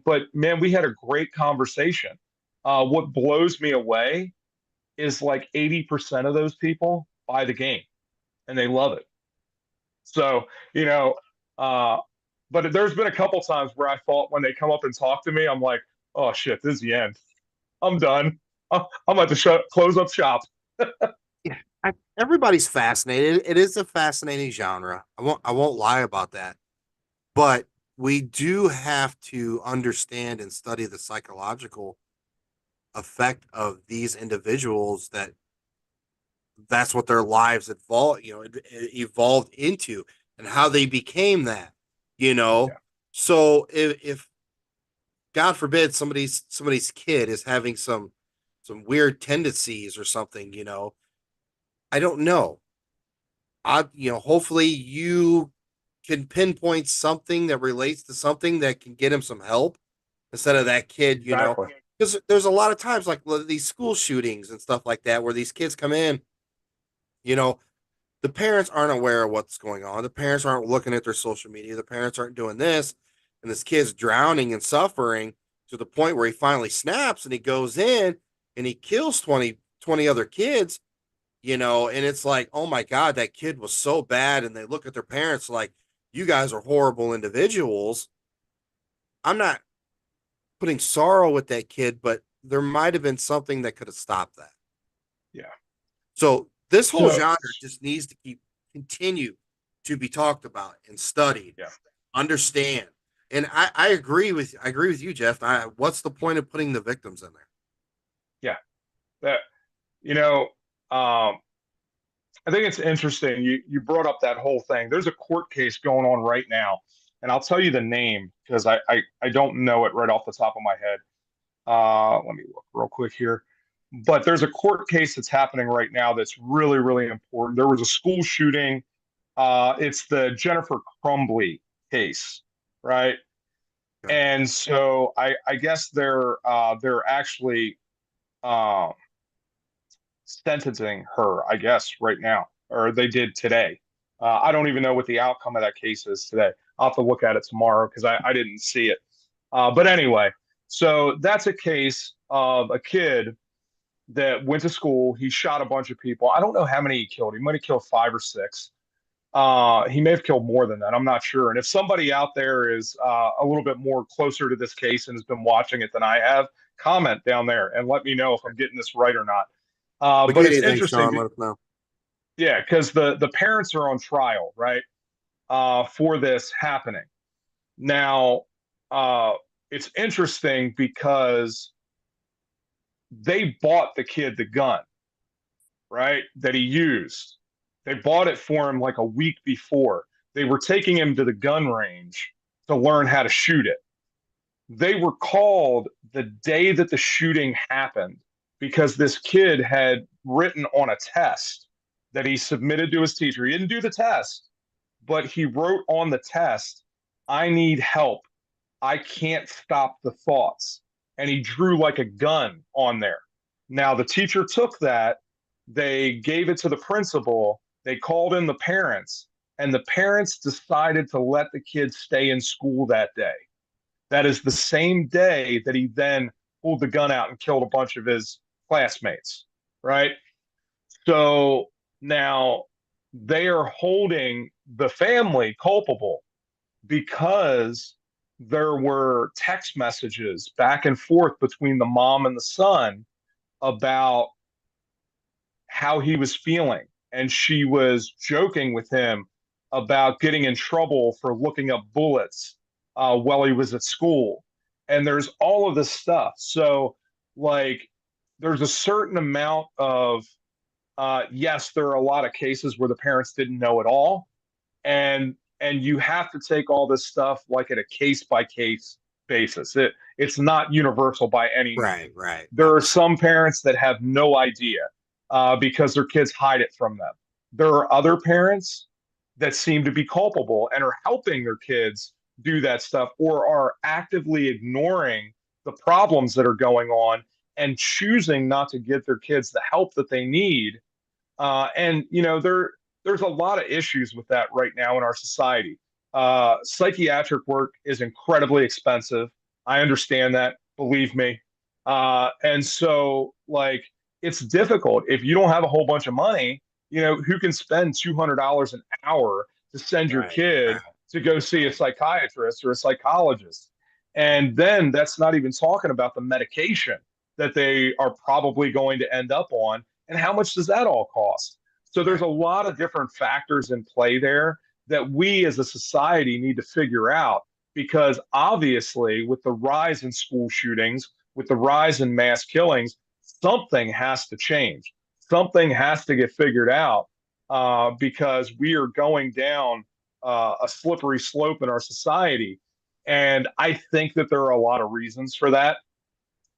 But man, we had a great conversation. What blows me away is like 80% of those people buy the game and they love it. So, uh, but there's been a couple times where I thought when they come up and talk to me, I'm like, oh shit, this is the end. I'm done. I'm about to close up shop. Yeah, everybody's fascinated. It is a fascinating genre. I won't lie about that. But we do have to understand and study the psychological effect of these individuals that's what their lives evolved into and how they became that, you know. Yeah. So if God forbid somebody's kid is having some weird tendencies or something, I don't know. Hopefully you can pinpoint something that relates to something that can get him some help instead of that kid, Exactly. because there's a lot of times like these school shootings and stuff like that where these kids come in, you know, the parents aren't aware of what's going on. The parents aren't looking at their social media. The parents aren't doing this, and this kid's drowning and suffering to the point where he finally snaps and he goes in and he kills 20 other kids, and it's like, oh my God, that kid was so bad. And they look at their parents like, you guys are horrible individuals. I'm not putting sorrow with that kid, but there might have been something that could have stopped that. Yeah. So this whole So, genre just needs to continue to be talked about and studied, yeah. understand. And I agree with you, Jeff. What's the point of putting the victims in there? Yeah. That, you know, um, I think it's interesting. You brought up that whole thing. There's a court case going on right now, and I'll tell you the name because I don't know it right off the top of my head. Let me look real quick here. But there's a court case that's happening right now that's really, really important. There was a school shooting. It's the Jennifer Crumbly case, right? Okay. And so I guess they're actually um, sentencing her, I guess, right now, or they did today. I don't even know what the outcome of that case is today. I'll have to look at it tomorrow because I didn't see it. But anyway, so that's a case of a kid that went to school. He shot a bunch of people. I don't know how many he killed. He might have killed 5 or 6. He may have killed more than that. I'm not sure. And if somebody out there is a little bit more closer to this case and has been watching it than I have, comment down there and let me know if I'm getting this right or not. But it's interesting. Sean? Let us know. Yeah, because the parents are on trial, right, for this happening. Now, it's interesting because they bought the kid the gun, right, that he used. They bought it for him like a week before. They were taking him to the gun range to learn how to shoot it. They were called the day that the shooting happened because this kid had written on a test that he submitted to his teacher. He didn't do the test, but he wrote on the test, I need help. I can't stop the thoughts. And he drew like a gun on there. Now, the teacher took that, they gave it to the principal, they called in the parents, and the parents decided to let the kid stay in school that day. That is the same day that he then pulled the gun out and killed a bunch of his classmates, right? So now they are holding the family culpable because there were text messages back and forth between the mom and the son about how he was feeling. And she was joking with him about getting in trouble for looking up bullets while he was at school. And there's all of this stuff. So, like, there's a certain amount of, yes, there are a lot of cases where the parents didn't know at all. And you have to take all this stuff like at a case by case basis. It's not universal by any means. Right. There are some parents that have no idea because their kids hide it from them. There are other parents that seem to be culpable and are helping their kids do that stuff or are actively ignoring the problems that are going on and choosing not to give their kids the help that they need. And there's a lot of issues with that right now in our society. Psychiatric work is incredibly expensive. I understand that, believe me. And so, like, it's difficult if you don't have a whole bunch of money. Who can spend $200 an hour to send your kid to go see a psychiatrist or a psychologist? And then that's not even talking about the medication that they are probably going to end up on. And how much does that all cost? So there's a lot of different factors in play there that we as a society need to figure out because obviously, with the rise in school shootings, with the rise in mass killings, something has to change. Something has to get figured out because we are going down a slippery slope in our society. And I think that there are a lot of reasons for that.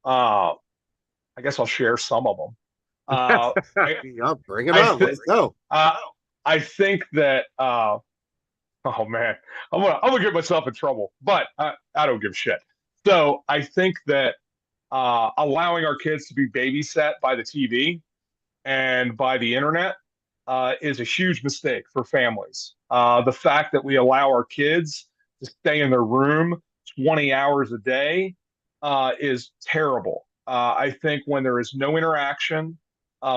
I guess I'll share some of them. Bring it on. Let's go. I think that oh man, I'm gonna get myself in trouble, but I don't give a shit. So I think that allowing our kids to be babysat by the TV and by the internet is a huge mistake for families. The fact that we allow our kids to stay in their room 20 hours a day is terrible. I think when there is no interaction,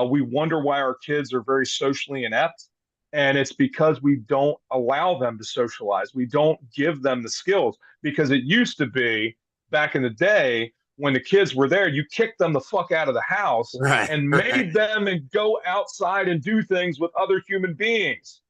we wonder why our kids are very socially inept. And it's because we don't allow them to socialize. We don't give them the skills because it used to be back in the day when the kids were there, you kicked them the fuck out of the house and made them and go outside and do things with other human beings.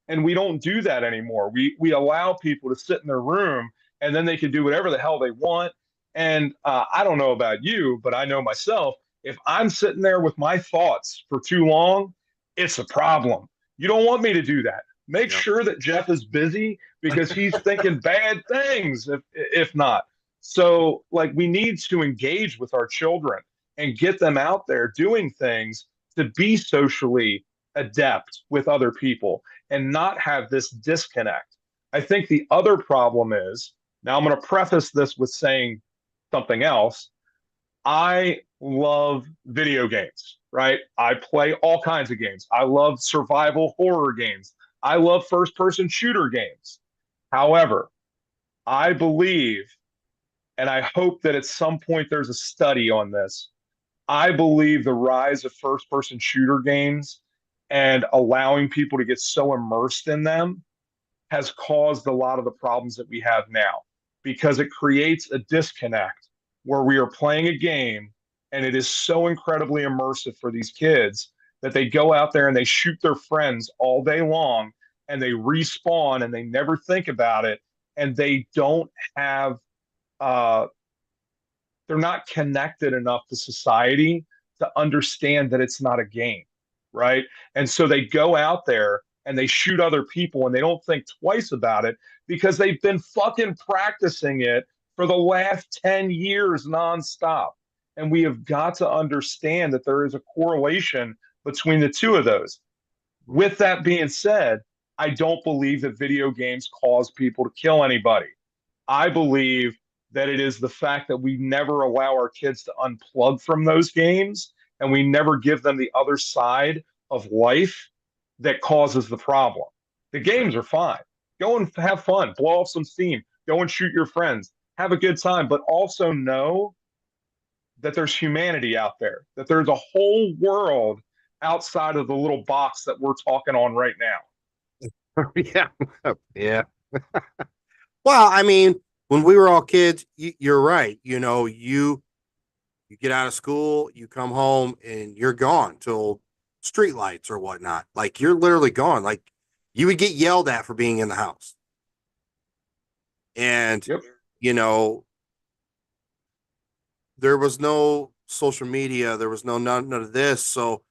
And we don't do that anymore. We allow people to sit in their room and then they can do whatever the hell they want. And I don't know about you, but I know myself, if I'm sitting there with my thoughts for too long, it's a problem. You don't want me to do that. Make sure that Jeff is busy because he's thinking bad things, if not. So, like, we need to engage with our children and get them out there doing things to be socially adept with other people and not have this disconnect. I think the other problem is, now I'm going to preface this with saying something else. I love video games, right? I play all kinds of games. I love survival horror games. I love first-person shooter games. However, I believe, and I hope that at some point there's a study on this, I believe the rise of first-person shooter games and allowing people to get so immersed in them has caused a lot of the problems that we have now because it creates a disconnect where we are playing a game and it is so incredibly immersive for these kids that they go out there and they shoot their friends all day long and they respawn and they never think about it and they don't have they're not connected enough to society to understand that it's not a game, right? And so they go out there and they shoot other people and they don't think twice about it because they've been fucking practicing it for the last 10 years nonstop. And we have got to understand that there is a correlation between the two of those. With that being said, I don't believe that video games cause people to kill anybody. I believe that it is the fact that we never allow our kids to unplug from those games and we never give them the other side of life that causes the problem. The games are fine. Go and have fun, blow off some steam, go and shoot your friends, have a good time, but also know that there's humanity out there, that there's a whole world outside of the little box that we're talking on right now. Yeah. Well, I mean, when we were all kids, you're right. You know, you get out of school, you come home, and you're gone till street lights or whatnot. Like you're literally gone. Like you would get yelled at for being in the house. And Yep. you know, there was no social media, there was none of this. So,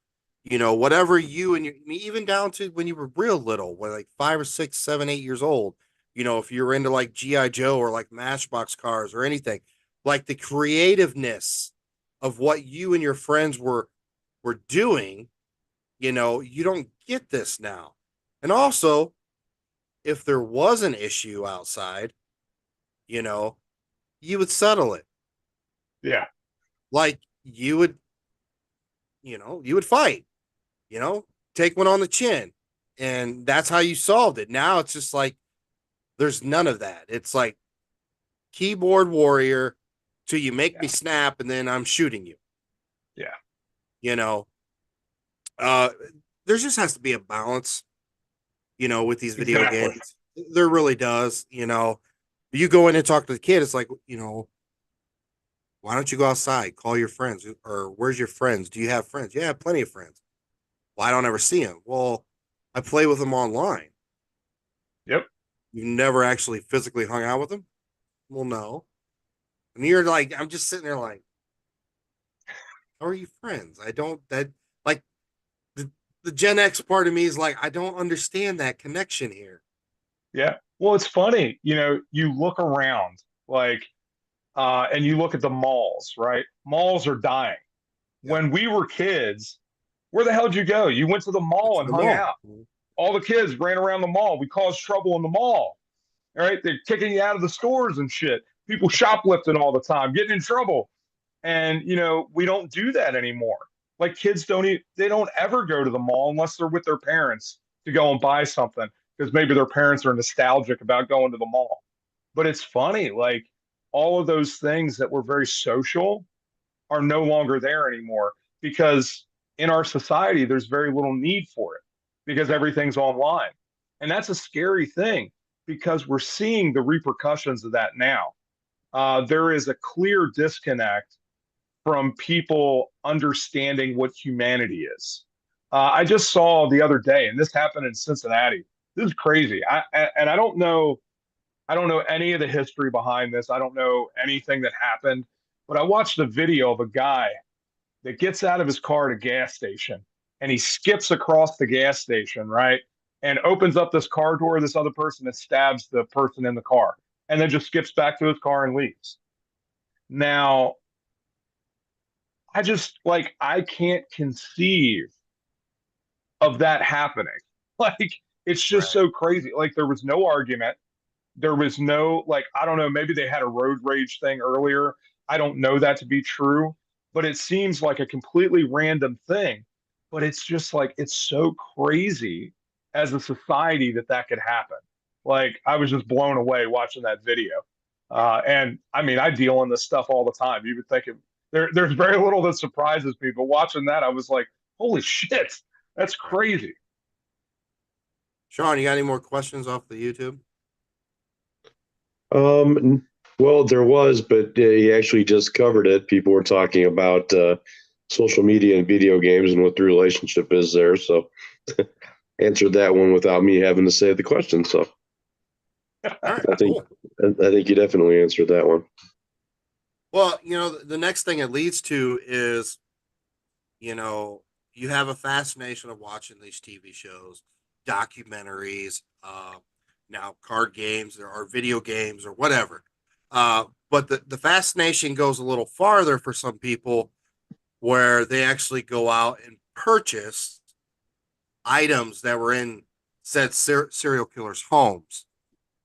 you know, whatever you and your, I mean, even down to when you were real little, when like 5 or 6, 7, 8 years old, you know, if you were into like GI Joe or like Matchbox cars or anything, like the creativeness of what you and your friends were doing, you know, you don't get this now. And also, if there was an issue outside, you know, you would settle it. Yeah. Like you would, you know, you would fight, you know, take one on the chin. And that's how you solved it. Now it's just like there's none of that. It's like keyboard warrior till you make me snap and then I'm shooting you. Yeah. You know, uh there just has to be a balance, you know, with these video Exactly. games. There really does, you know. You go in and talk to the kid, it's like, you know, why don't you go outside? Call your friends. Or where's your friends? Do you have friends? Yeah, I have plenty of friends. Well, I don't ever see them. Well, I play with them online. Yep. You never actually physically hung out with them? Well, no. And you're like, I'm just sitting there like, how are you friends? I don't that like the, the Gen X part of me is like, I don't understand that connection here. Yeah. Well, it's funny, you know, you look around like, and you look at the malls, right? Malls are dying. Yeah. When we were kids, where the hell did you go? You went to the Went mall to and the hung mall. out. All the kids ran around the mall. We caused trouble in the mall. All right. They're kicking you out of the stores and shit. People shoplifting all the time, getting in trouble. And, you know, we don't do that anymore. Like kids they don't ever go to the mall unless they're with their parents to go and buy something because maybe their parents are nostalgic about going to the mall. But it's funny, like all of those things that were very social are no longer there anymore because in our society, there's very little need for it because everything's online. And that's a scary thing because we're seeing the repercussions of that now. There is a clear disconnect from people understanding what humanity is. I just saw the other day, and this happened in Cincinnati. This is crazy. And I don't know any of the history behind this. I don't know anything that happened, but I watched a video of a guy that gets out of his car at a gas station and he skips across the gas station, right? And opens up this car door, this other person that stabs the person in the car, and then just skips back to his car and leaves. Now, I just like I can't conceive of that happening. Like it's just Right. so crazy. Like there was no argument. There was no like I don't know, maybe they had a road rage thing earlier. I don't know that to be true, but it seems like a completely random thing. But it's just like it's so crazy as a society that that could happen. Like I was just blown away watching that video. And I mean, I deal in this stuff all the time. You would think there's very little that surprises me, but watching that, I was like, holy shit, that's crazy. Sean, you got any more questions off the YouTube? Well, there was, but he actually just covered it. People were talking about social media and video games and what the relationship is there. So answered that one without me having to say the question. So All right, I think cool. I think you definitely answered that one. Well, you know, the next thing it leads to is, you know, you have a fascination of watching these TV shows, documentaries, now card games or video games or whatever. But the fascination goes a little farther for some people where they actually go out and purchase items that were in said serial killers' homes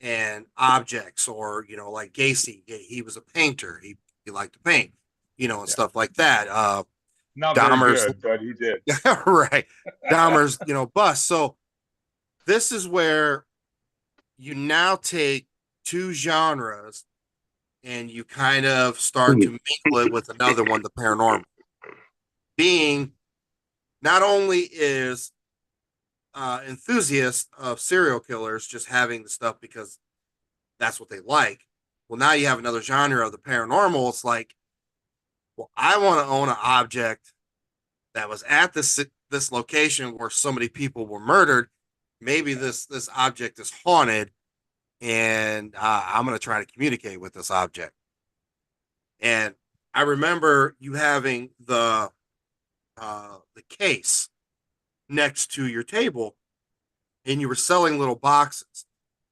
and objects, or you know, like Gacy, he was a painter. He liked to paint, you know, and Yeah. stuff like that. Not very Dahmer's good, but he did. right, Dahmer's, you know, bust. So this is where you now take two genres and you kind of start to mingle it with another one, the paranormal. Being not only is enthusiasts of serial killers just having the stuff because that's what they like, Well, now you have another genre of the paranormal. It's like, well, I want to own an object that was at this location where so many people were murdered. Maybe this object is haunted, and I'm going to try to communicate with this object. And I remember you having the case next to your table, and you were selling little boxes.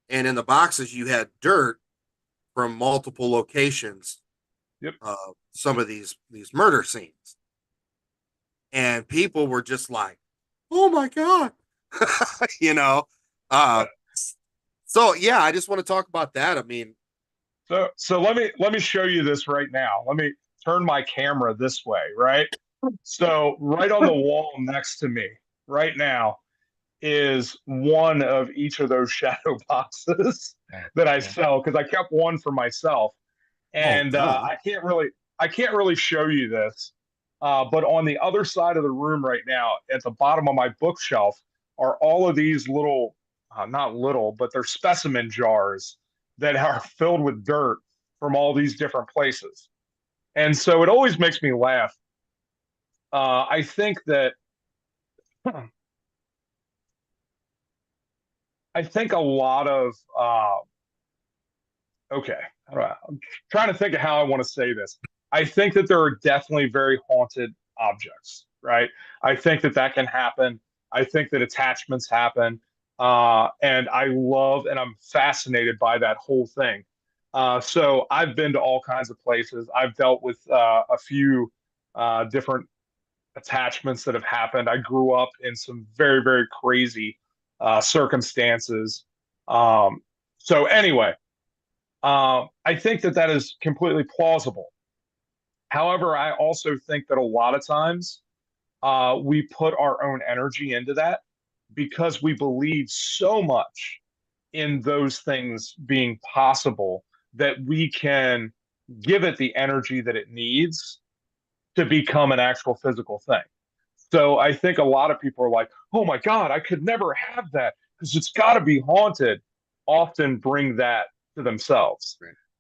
And in the boxes, you had dirt from multiple locations. Yep. Some of these murder scenes, and people were just like, "Oh my god," you know. So yeah, I just want to talk about that. I mean, so let me show you this right now. Let me turn my camera this way, right? So right on the wall next to me right now is one of each of those shadow boxes that I sell because I kept one for myself, and I can't really show you this, but on the other side of the room right now, at the bottom of my bookshelf, are all of these little, not little, but they're specimen jars that are filled with dirt from all these different places, and so it always makes me laugh. I think that I think a lot of okay, I'm trying to think of how I want to say this. I think that there are definitely very haunted objects, right? I think that that can happen. I think that attachments happen, and I love and I'm fascinated by that whole thing. So I've been to all kinds of places. I've dealt with a few different attachments that have happened. I grew up in some very, very crazy circumstances. So anyway, I think that that is completely plausible. However, I also think that a lot of times we put our own energy into that because we believe so much in those things being possible that we can give it the energy that it needs to become an actual physical thing. So I think a lot of people are like, oh my God, I could never have that because it's got to be haunted. Often bring that to themselves.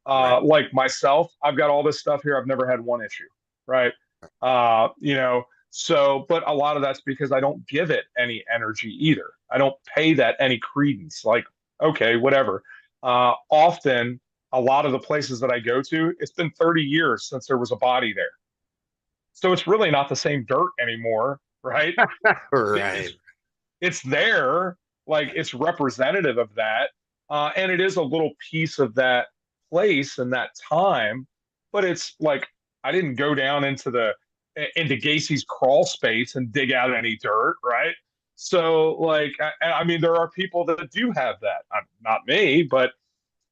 Right. Like myself, I've got all this stuff here. I've never had one issue, right? You know, so, but a lot of that's because I don't give it any energy either. I don't pay that any credence. Like, okay, whatever. Often, a lot of the places that I go to, it's been 30 years since there was a body there. So it's really not the same dirt anymore, right? Right. It's there, like it's representative of that, and it is a little piece of that place and that time. But it's like I didn't go down into Gacy's crawl space and dig out any dirt, right? So like I mean, there are people that do have that. Not me, but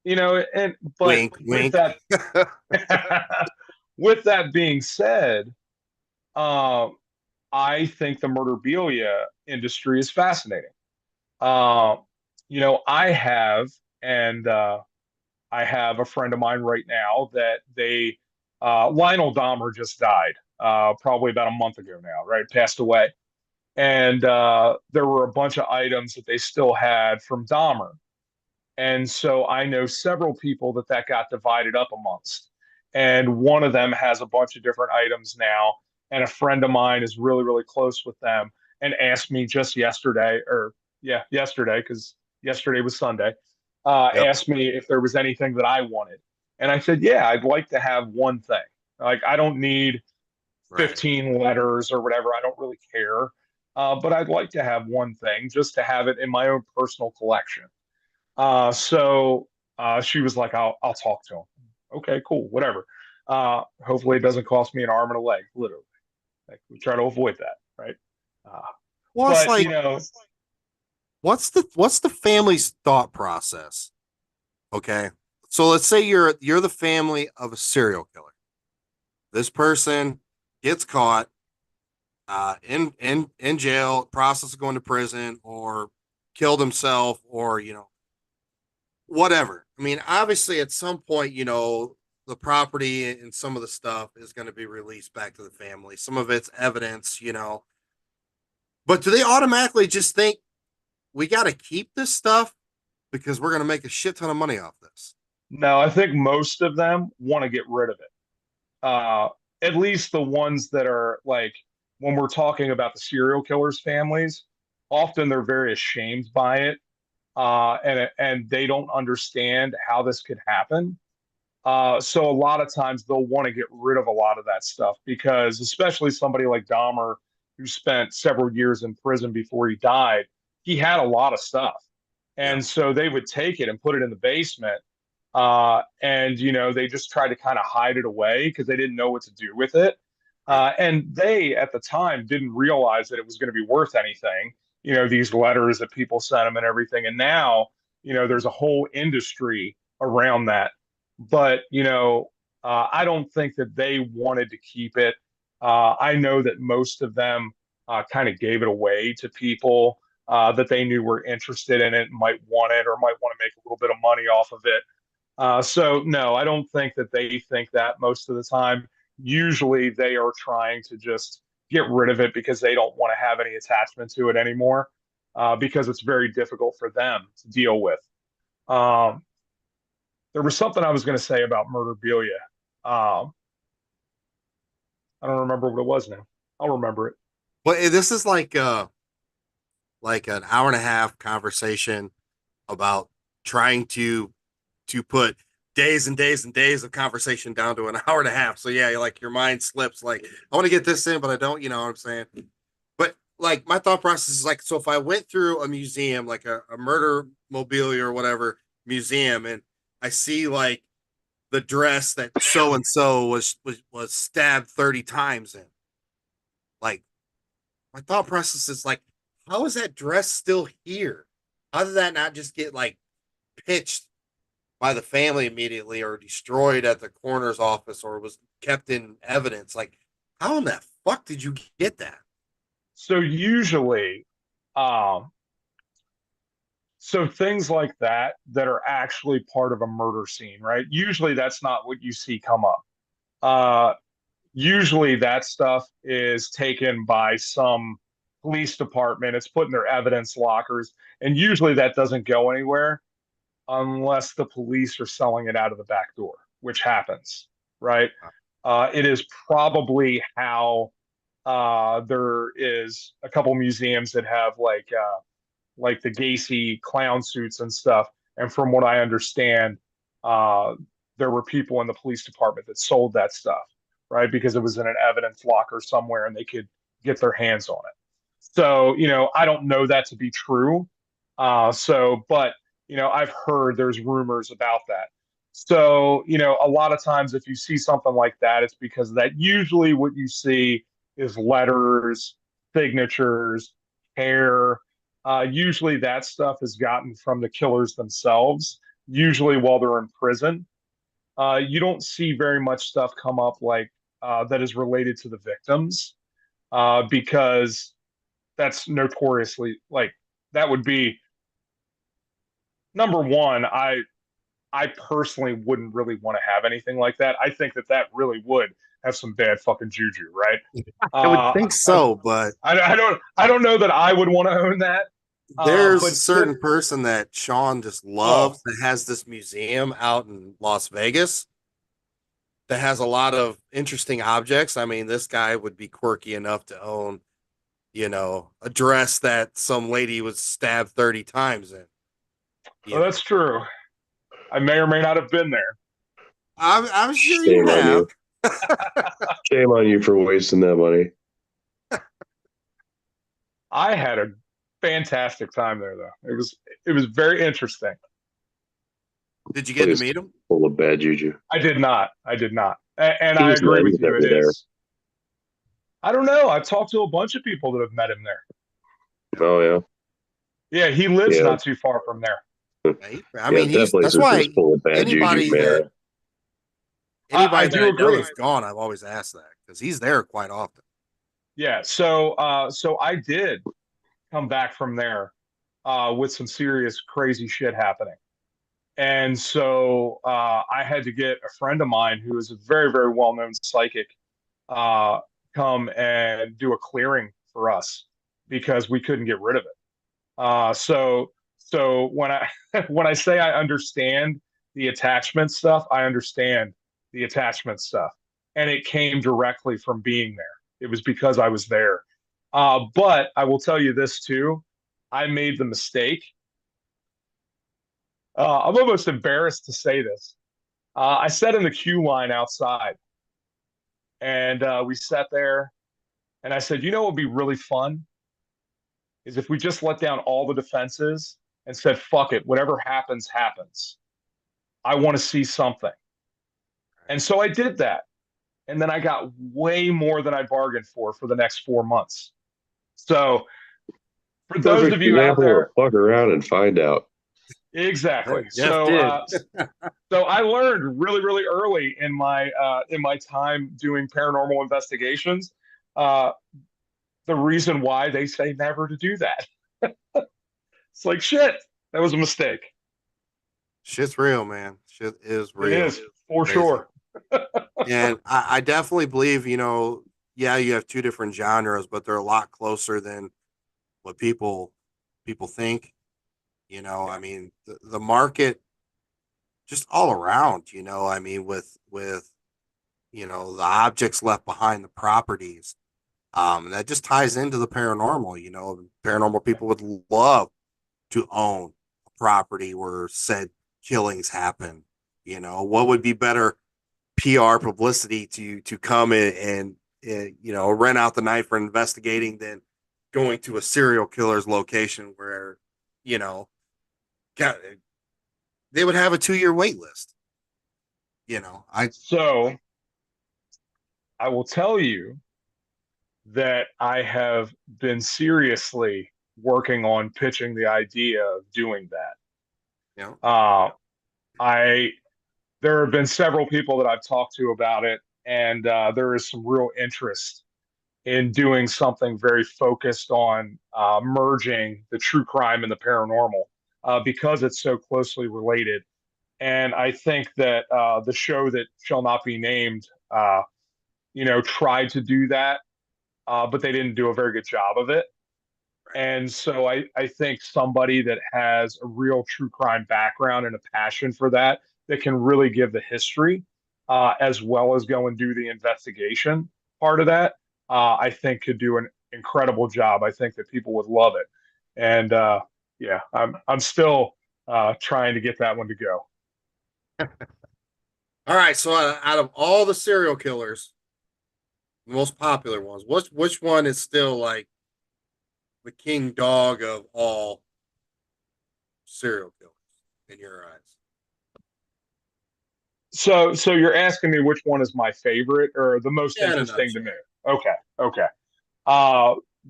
you know, and but Wink, with wink. that with that being said, um, I think the murderabilia industry is fascinating. Uh, you know, and I have a friend of mine right now that Lionel Dahmer just died, probably about a month ago now, right? Passed away. And there were a bunch of items that they still had from Dahmer. And so I know several people that got divided up amongst. And one of them has a bunch of different items now. And a friend of mine is really, really close with them and asked me just yesterday, or yeah, yesterday, because yesterday was Sunday, Yep. asked me if there was anything that I wanted. And I said, yeah, I'd like to have one thing. Like, I don't need Right. 15 letters or whatever. I don't really care. But I'd like to have one thing just to have it in my own personal collection. So she was like, I'll talk to him. Okay, cool, whatever. Hopefully it doesn't cost me an arm and a leg, literally. Like, we try to avoid that, right? Uh, Well, it's but like, you know, what's the family's thought process? Okay. So let's say you're the family of a serial killer. This person gets caught in jail, process of going to prison, or killed himself, or whatever. I mean, obviously, at some point, the property and some of the stuff is going to be released back to the family. Some of it's evidence. But do they automatically just think we got to keep this stuff because we're going to make a shit ton of money off this? No, I think most of them want to get rid of it. Uh, at least the ones that are like when we're talking about the serial killers families, often they're very ashamed by it, and they don't understand how this could happen. So a lot of times they'll want to get rid of a lot of that stuff because, especially somebody like Dahmer, who spent several years in prison before he died, he had a lot of stuff, Yeah. and so they would take it and put it in the basement, and they just tried to kind of hide it away because they didn't know what to do with it, Right. and they at the time didn't realize that it was going to be worth anything. These letters that people sent them and everything, and now there's a whole industry around that, but I don't think that they wanted to keep it. I know that most of them kind of gave it away to people that they knew were interested in it, might want it, or might want to make a little bit of money off of it. So no, I don't think that they think that most of the time. Usually, they are trying to just get rid of it because they don't want to have any attachment to it anymore, because it's very difficult for them to deal with. Um, there was something I was going to say about Murderbilia. Um, I don't remember what it was now. I'll remember it. Well, this is like an hour and a half conversation about trying to put days and days and days of conversation down to an hour and a half. So yeah, like your mind slips. Like I want to get this in, but I don't. You know what I'm saying? But like my thought process is like, so if I went through a museum, like a murder mobilia or whatever museum, and I see like the dress that so and so was stabbed 30 times in, like my thought process is like, how is that dress still here? How did that not just get like pitched by the family immediately or destroyed at the coroner's office or was kept in evidence? Like, how in the fuck did you get that? So usually, um, so things like that are actually part of a murder scene, right? Usually, that's not what you see come up. Uh, Usually, that stuff is taken by some police department. It's put in their evidence lockers, and usually that doesn't go anywhere unless the police are selling it out of the back door, which happens, right? It is probably how there is a couple museums that have like the Gacy clown suits and stuff. And from what I understand, uh, there were people in the police department that sold that stuff, right? Because it was in an evidence locker somewhere and they could get their hands on it. So, I don't know that to be true. But, I've heard there's rumors about that. So, a lot of times if you see something like that, it's because of that. Usually what you see is letters, signatures, hair. Usually that stuff is gotten from the killers themselves, usually while they're in prison. You don't see very much stuff come up like that is related to the victims, because that's notoriously like that would be number one. I personally wouldn't really want to have anything like that. I think that really would have some bad fucking juju, right? I would Uh, think I, so, but I don't know that I would want to own that. there's a But that, certain person that Sean just oh, loves that has this museum out in Las Vegas that has a lot of interesting objects. I mean, this guy would be quirky enough to own, a dress that some lady was stabbed 30 times in. well, You that's know, true. I may or may not have been there. I'm sure you Shame on have. you. Shame on you for wasting that money. I had a fantastic time there, though. It was very interesting. Did you get to Place meet him? full of bad juju. I did not. I did not. And I Who's agree nice with you. ever It there? is. I don't know. I've talked to a bunch of people that have met him there. Oh yeah, Yeah, he lives yeah, not too far from there. Right? I yeah. mean, That place that's is just why full of bad juju, anybody that man. I anybody that do I know agree. that's gone, I've always asked that because he's there quite often. Yeah. So I did come back from there with some serious crazy shit happening. And so I had to get a friend of mine who is a very, very well known psychic uh, come and do a clearing for us because we couldn't get rid of it. So when I when I say I understand the attachment stuff, I understand the attachment stuff. And it came directly from being there. It was because I was there. But I will tell you this too. I made the mistake. I'm almost embarrassed to say this. I sat in the queue line outside and we sat there and I said, you know what would be really fun is if we just let down all the defenses and said, fuck it, whatever happens, happens. I want to see something. And so I did that. And then I got way more than I bargained for the next 4 months. So for those of you out there, fuck around and find out. Exactly. Jeff So I learned really, really early in my time doing paranormal investigations, uh, the reason why they say never to do that. It's like shit. That was a mistake. Shit's real, man. Shit is real. It is for Crazy. sure. And I definitely believe, yeah, you have two different genres, but they're a lot closer than what people think. I mean, the market just all around, I mean, with the objects left behind, the properties, that just ties into the paranormal. Paranormal people would love to own a property where said killings happen. What would be better PR publicity to come in and rent out the night for investigating than going to a serial killer's location where they would have a 2-year wait list. So I will tell you that I have been seriously working on pitching the idea of doing that. There have been several people that I've talked to about it, and there is some real interest in doing something very focused on merging the true crime and the paranormal because it's so closely related. And I think that the show that shall not be named, tried to do that, but they didn't do a very good job of it. And so I think somebody that has a real true crime background and a passion for that can really give the history as well as go and do the investigation part of that, I think could do an incredible job. I think that people would love it. And yeah, I'm still trying to get that one to go. All right, so out of all the serial killers, the most popular ones, which one is still like the king dog of all serial killers in your eyes? So you're asking me which one is my favorite or the most interesting to me? Okay.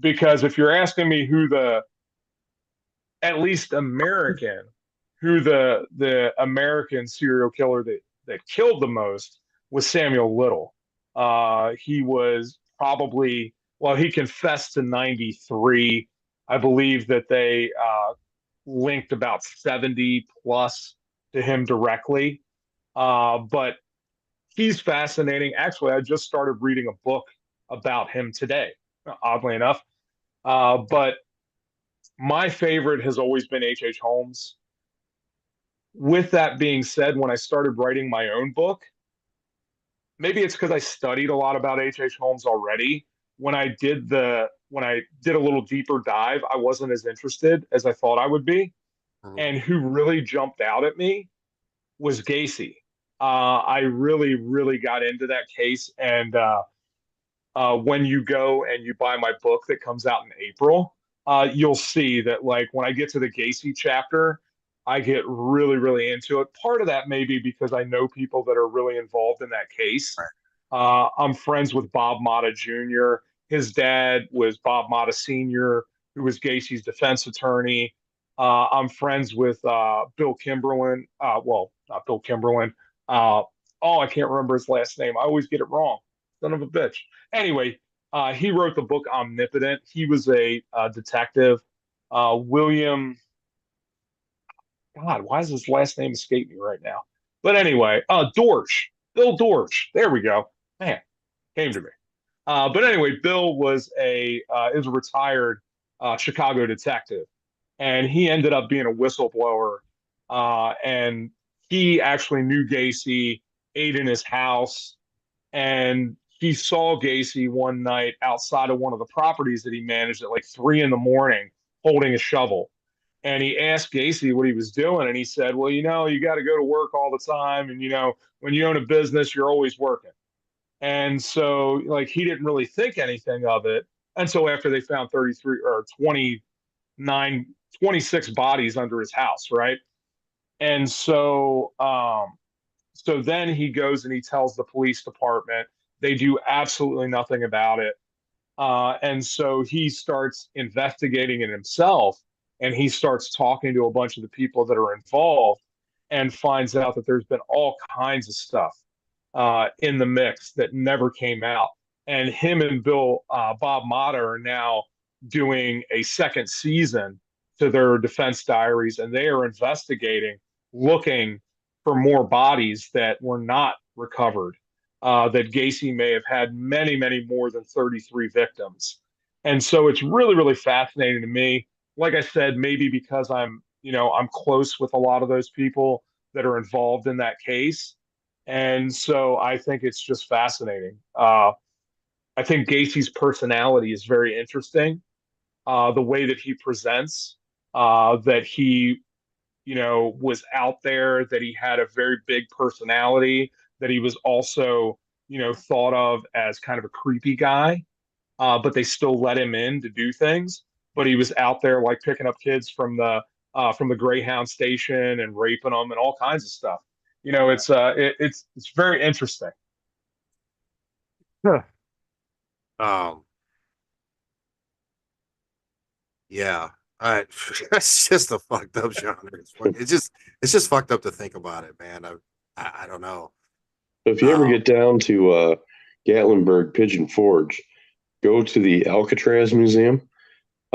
Because if you're asking me who at least American, who the American serial killer that killed the most was Samuel Little. He was probably, well, he confessed to 93. I believe that they linked about 70 plus to him directly. But he's fascinating. Actually, I just started reading a book about him today, oddly enough. But my favorite has always been H.H. Holmes. With that being said, when I started writing my own book, maybe it's because I studied a lot about H.H. Holmes already. When I did a little deeper dive, I wasn't as interested as I thought I would be. Mm-hmm. And who really jumped out at me was Gacy. I really, really got into that case. And when you go and you buy my book that comes out in April, you'll see that like when I get to the Gacy chapter, I get really, really into it. Part of that may be because I know people that are really involved in that case. Right. I'm friends with Bob Motta Jr. His dad was Bob Motta Sr., who was Gacy's defense attorney. I'm friends with Bill Kimberlin. Well, not Bill Kimberlin. I can't remember his last name. I always get it wrong. Son of a bitch. Anyway, he wrote the book Omnipotent. He was a detective. William... God, why does his last name escape me right now? But anyway, Dorsch, Bill Dorsch. There we go. Man, came to me. But anyway, Bill was a retired Chicago detective, and he ended up being a whistleblower and he actually knew Gacy, ate in his house, and he saw Gacy one night outside of one of the properties that he managed at like 3 in the morning holding a shovel. And he asked Gacy what he was doing. And he said, well, you got to go to work all the time. And, when you own a business, you're always working. And so, like, he didn't really think anything of it until after they found 33 or 29, 26 bodies under his house, right? And so then he goes and he tells the police department. They do absolutely nothing about it. And so he starts investigating it himself, and he starts talking to a bunch of the people that are involved, and finds out that there's been all kinds of stuff in the mix that never came out. And him and Bob Motta are now doing a second season to their Defense Diaries, and they are investigating, looking for more bodies that were not recovered. That Gacy may have had many, many more than 33 victims. And so it's really, really fascinating to me. Like I said, maybe because I'm close with a lot of those people that are involved in that case. And so I think it's just fascinating. I think Gacy's personality is very interesting. The way that he presents, that he, was out there, that he had a very big personality, that he was also, thought of as kind of a creepy guy, but they still let him in to do things. But he was out there like picking up kids from the Greyhound station and raping them and all kinds of stuff. It's very interesting. Huh. Yeah. It's just a fucked up genre. It's just fucked up to think about it, man. I don't know. If you ever get down to Gatlinburg Pigeon Forge, go to the Alcatraz Museum.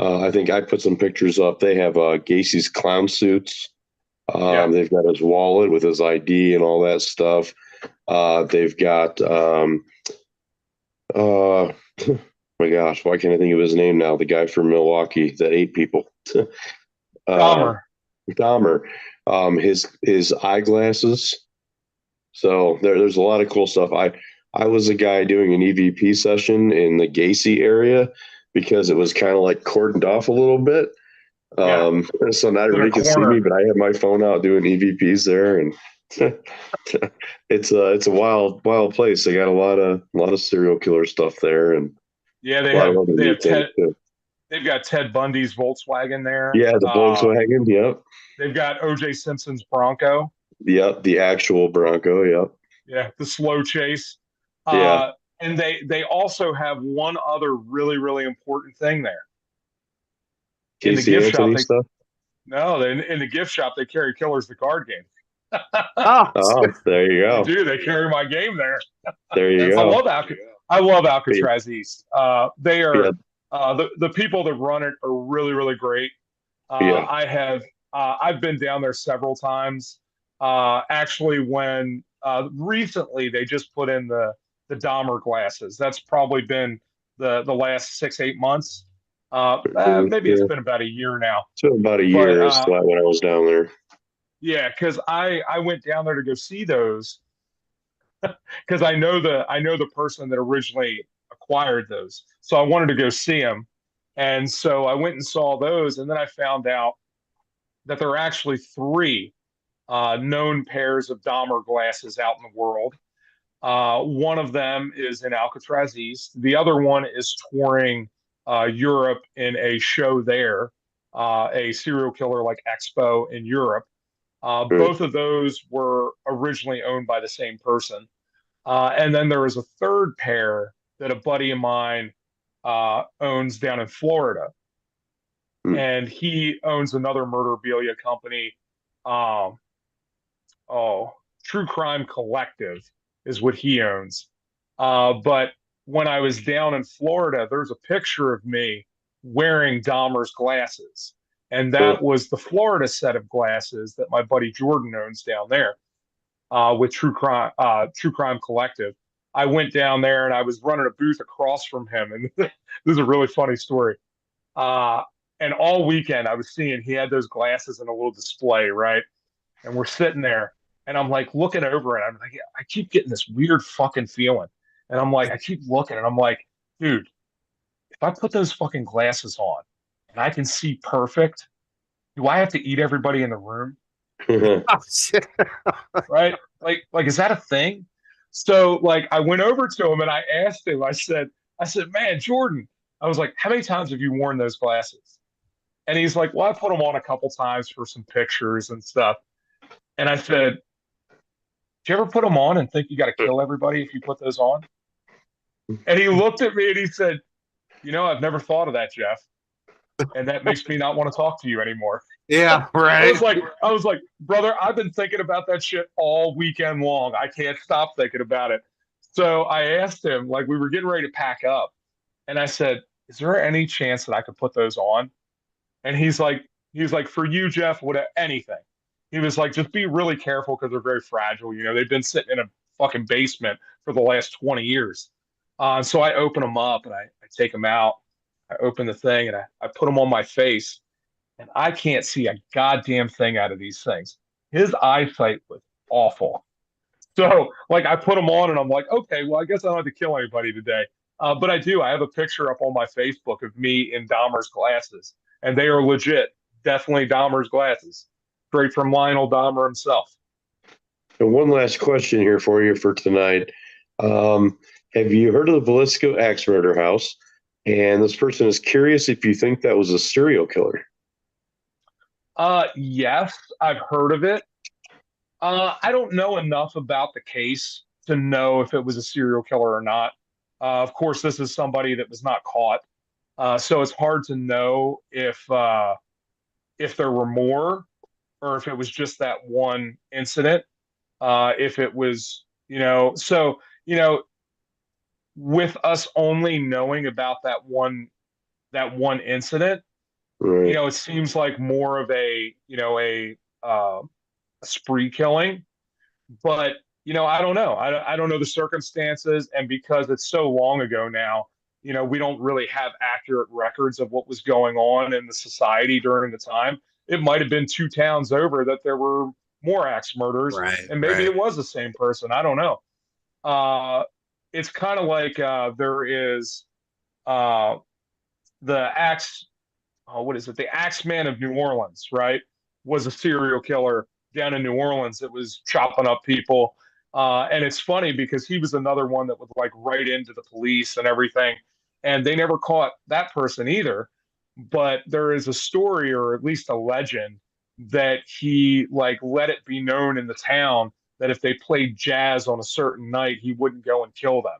I think I put some pictures up. They have Gacy's clown suits. They've got his wallet with his ID and all that stuff. They've got, oh my gosh, why can't I think of his name now? The guy from Milwaukee that ate people. Dahmer. His eyeglasses. So there's a lot of cool stuff. I was a guy doing an EVP session in the Gacy area because it was kind of like cordoned off a little bit. So not everybody can see me, but I have my phone out doing EVPs there, and it's a wild place. They got a lot of serial killer stuff there, and they've got Ted Bundy's Volkswagen there. Yeah, the Volkswagen. Yep. They've got O.J. Simpson's Bronco. Yep, the actual Bronco. Yep. Yeah, the slow chase. Yeah. And they also have one other really, really important thing there. In the gift shop, in the gift shop, they carry Killers the card game. There you go. They do. They carry my game there. There you go. I love Alcatraz East. They are the people that run it are really, really great. I've been down there several times. Actually, when recently they just put in the Dahmer glasses. That's probably been the last 6-8 months. Maybe it's been about a year now. It's been about a year when I was down there. Yeah, because I went down there to go see those because I know the person that originally acquired those, so I wanted to go see him, and so I went and saw those, and then I found out that there are actually 3 known pairs of Dahmer glasses out in the world. One of them is in Alcatraz East. The other one is touring Europe in a show there, a serial killer like expo in Europe. Both of those were originally owned by the same person. And then there is a third pair that a buddy of mine owns down in Florida. And he owns another murderabilia company. True Crime Collective is what he owns. But when I was down in Florida, there's a picture of me wearing Dahmer's glasses. And that was the Florida set of glasses that my buddy Jordan owns down there with True Crime Collective. I went down there and I was running a booth across from him. And this is a really funny story. And all weekend I was seeing he had those glasses in a little display, right? And we're sitting there. and I'm like looking over it. I'm like, I keep getting this weird fucking feeling. And I'm like, I keep looking and I'm like, dude, if I put those fucking glasses on and I can see perfect, do I have to eat everybody in the room? Oh, shit. Right? Like, is that a thing? So like I went over to him and I asked him, I said, man, Jordan, I was like, how many times have you worn those glasses? And he's like, well, I put them on a couple times for some pictures and stuff. And I said, do you ever put them on and think you got to kill everybody if you put those on? And he looked at me and he said, I've never thought of that, Jeff. And that makes me not want to talk to you anymore. Yeah, I right. was like, brother, I've been thinking about that shit all weekend long. I can't stop thinking about it. So I asked him, like, we were getting ready to pack up, and I said, is there any chance that I could put those on? And he's like, for you, Jeff, would anything. He was like, just be really careful because they're very fragile. They've been sitting in a fucking basement for the last 20 years. So I open them up and I take them out. I open the thing and I put them on my face, and I can't see a goddamn thing out of these things. His eyesight was awful. So, like, I put them on and I'm like, okay, well, I guess I don't have to kill anybody today. But I do. I have a picture up on my Facebook of me in Dahmer's glasses, and they are legit, definitely Dahmer's glasses, straight from Lionel Dahmer himself. And one last question here for you for tonight. Have you heard of the Villisco Axe Murder House? And this person is curious if you think that was a serial killer. Yes, I've heard of it. I don't know enough about the case to know if it was a serial killer or not. Of course, this is somebody that was not caught, so it's hard to know if there were more or if it was just that one incident. If it was, with us only knowing about that one incident, Right. it seems like more of a spree killing. But I don't know. I don't know the circumstances, and because it's so long ago now, we don't really have accurate records of what was going on in the society during the time. It might have been two towns over that there were more axe murders, Right, and maybe right. it was the same person. I don't know. Uh, it's kind of like there is uh, the axe. What is it? The Axeman of New Orleans, right? Was a serial killer down in New Orleans that was chopping up people. And it's funny because he was another one that would like write into the police and everything. And they never caught that person either. But there is a story, or at least a legend, that he like let it be known in the town that if they played jazz on a certain night, he wouldn't go and kill them.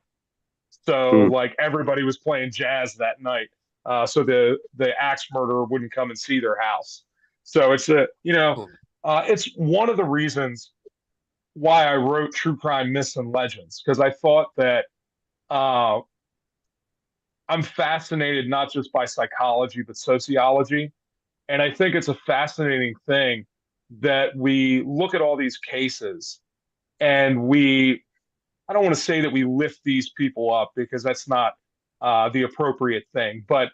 So Hmm. like everybody was playing jazz that night, so the axe murderer wouldn't come and see their house. So it's one of the reasons why I wrote True Crime Myths and Legends, because I thought that uh, I'm fascinated not just by psychology but sociology, and I think it's a fascinating thing that we look at all these cases and I don't want to say that we lift these people up because that's not the appropriate thing, but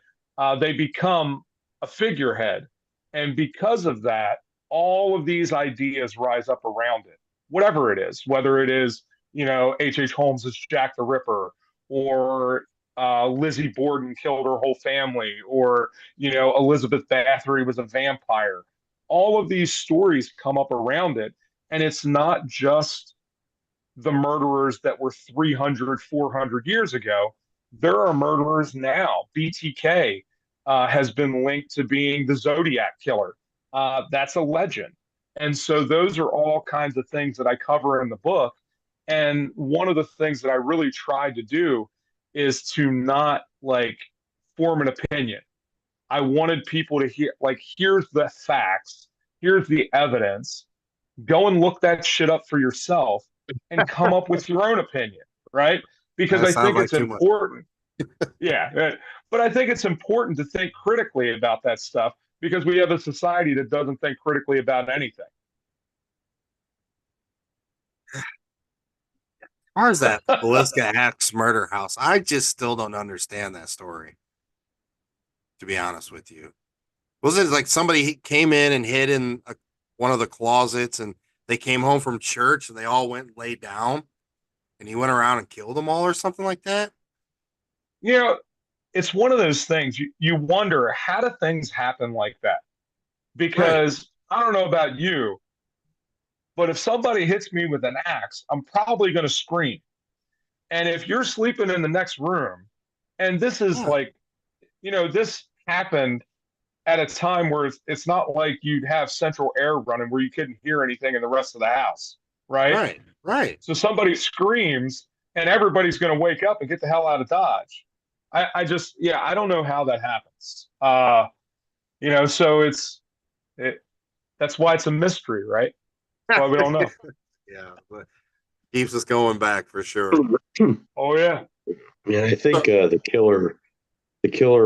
they become a figurehead. And because of that, all of these ideas rise up around it, whatever it is, whether it is, H.H. Holmes is Jack the Ripper, or Lizzie Borden killed her whole family, or, Elizabeth Bathory was a vampire. All of these stories come up around it. And it's not just the murderers that were 300, 400 years ago. There are murderers now. BTK has been linked to being the Zodiac killer. That's a legend. And so those are all kinds of things that I cover in the book. And one of the things that I really tried to do is to not like form an opinion. I wanted people to hear, like, here's the facts, here's the evidence, go and look that shit up for yourself and come up with your own opinion, right? Because That I sounds think like it's too much. important. Yeah, but I think it's important to think critically about that stuff because we have a society that doesn't think critically about anything. As far as that Villisca Axe Murder House, I just still don't understand that story, to be honest with you. Was it like somebody came in and hid in one of the closets and they came home from church and they all went and laid down and he went around and killed them all or something like that? You know, it's one of those things you wonder, how do things happen like that? Right. Because I don't know about you, but if somebody hits me with an axe, I'm probably going to scream. And if you're sleeping in the next room, and this is Yeah. like, this happened at a time where it's not like you'd have central air running where you couldn't hear anything in the rest of the house, right? Right. Right. So somebody screams and everybody's going to wake up and get the hell out of Dodge. I just, yeah, I don't know how that happens. So that's why it's a mystery, right? That's why we don't know. Yeah. But keeps us going back for sure. Oh yeah. Yeah, I think the killer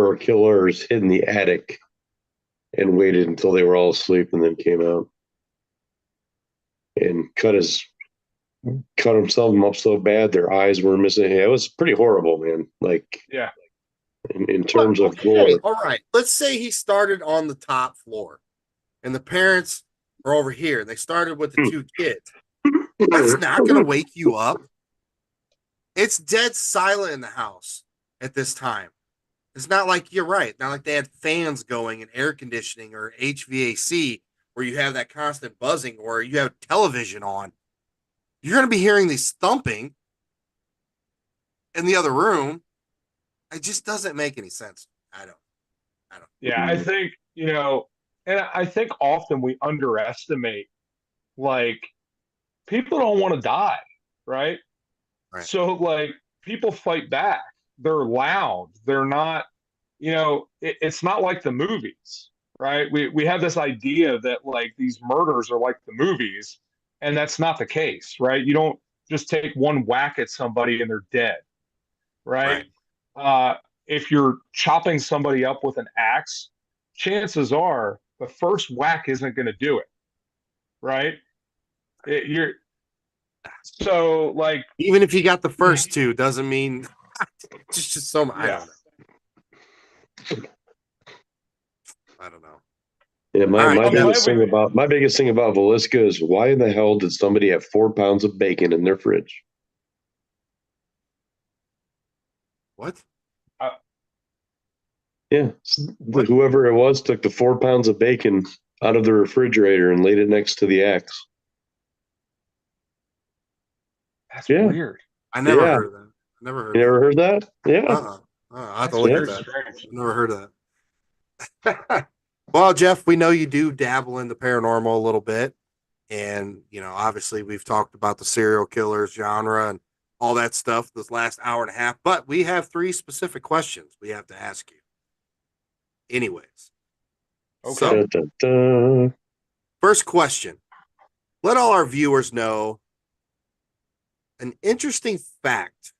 or killers hid in the attic and waited until they were all asleep and then came out and cut himself up so bad their eyes were missing. Yeah, it was pretty horrible, man. Like, Yeah. in terms of Okay, gore. all right. Let's say he started on the top floor and the parents are over here. They started with the two kids. That's not going to wake you up. It's dead silent in the house at this time. It's not like, you're right, not like they had fans going and air conditioning or HVAC where you have that constant buzzing or you have television on. You're going to be hearing these thumping in the other room. It just doesn't make any sense. I don't. Yeah, I think, and I think often we underestimate, like, people don't want to die, right? Right. So, like, people fight back. They're loud. They're not, it's not like the movies, right? We have this idea that, like, these murders are like the movies, and that's not the case, right? You don't just take one whack at somebody and they're dead, right? If you're chopping somebody up with an axe, chances are the first whack isn't going to do it, right? You're so like Even if you got the first two, doesn't mean just so. I don't know. I don't know. Yeah, my right, biggest thing about Villisca is why in the hell did somebody have 4 pounds of bacon in their fridge? What? Yeah, whoever it was took the 4 pounds of bacon out of the refrigerator and laid it next to the axe. That's weird. I never heard of that. I never heard. You never heard that? Yeah. I have to look at that. Strange. Never heard of that. Well, Jeff, we know you do dabble in the paranormal a little bit, and obviously we've talked about the serial killers genre and all that stuff this last hour and a half. But we have 3 specific questions we have to ask you. Anyways, okay. So, first question: let all our viewers know an interesting fact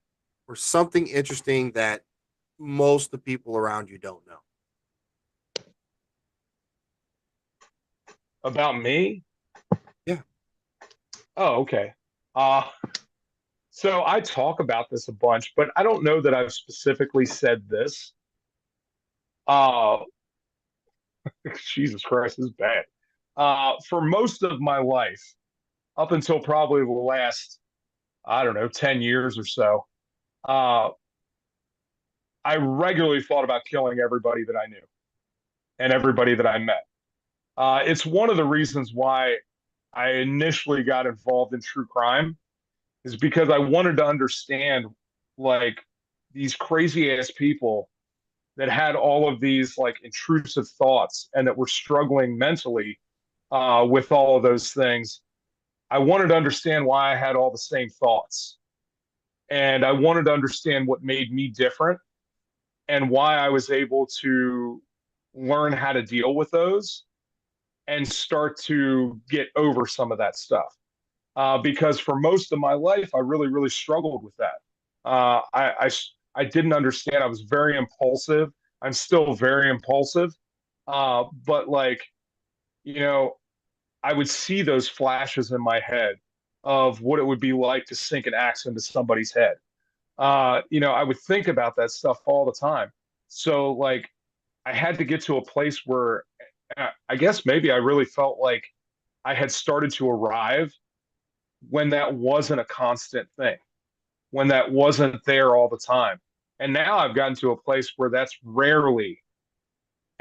or something interesting that most of the people around you don't know. About me? Yeah. Oh, okay. So I talk about this a bunch, but I don't know that I've specifically said this. Jesus Christ, this is bad. For most of my life, up until probably the last, I don't know, 10 years or so, I regularly thought about killing everybody that I knew and everybody that I met. It's one of the reasons why I initially got involved in true crime, is because I wanted to understand, like, these crazy ass people that had all of these like intrusive thoughts and that were struggling mentally with all of those things. I wanted to understand why I had all the same thoughts. And I wanted to understand what made me different and why I was able to learn how to deal with those and start to get over some of that stuff. Because for most of my life, I really, really struggled with that. I didn't understand. I was very impulsive. I'm still very impulsive. But like, I would see those flashes in my head of what it would be like to sink an axe into somebody's head. I would think about that stuff all the time. So like, I had to get to a place where I guess maybe I really felt like I had started to arrive when that wasn't a constant thing, when that wasn't there all the time. And now I've gotten to a place where that's rarely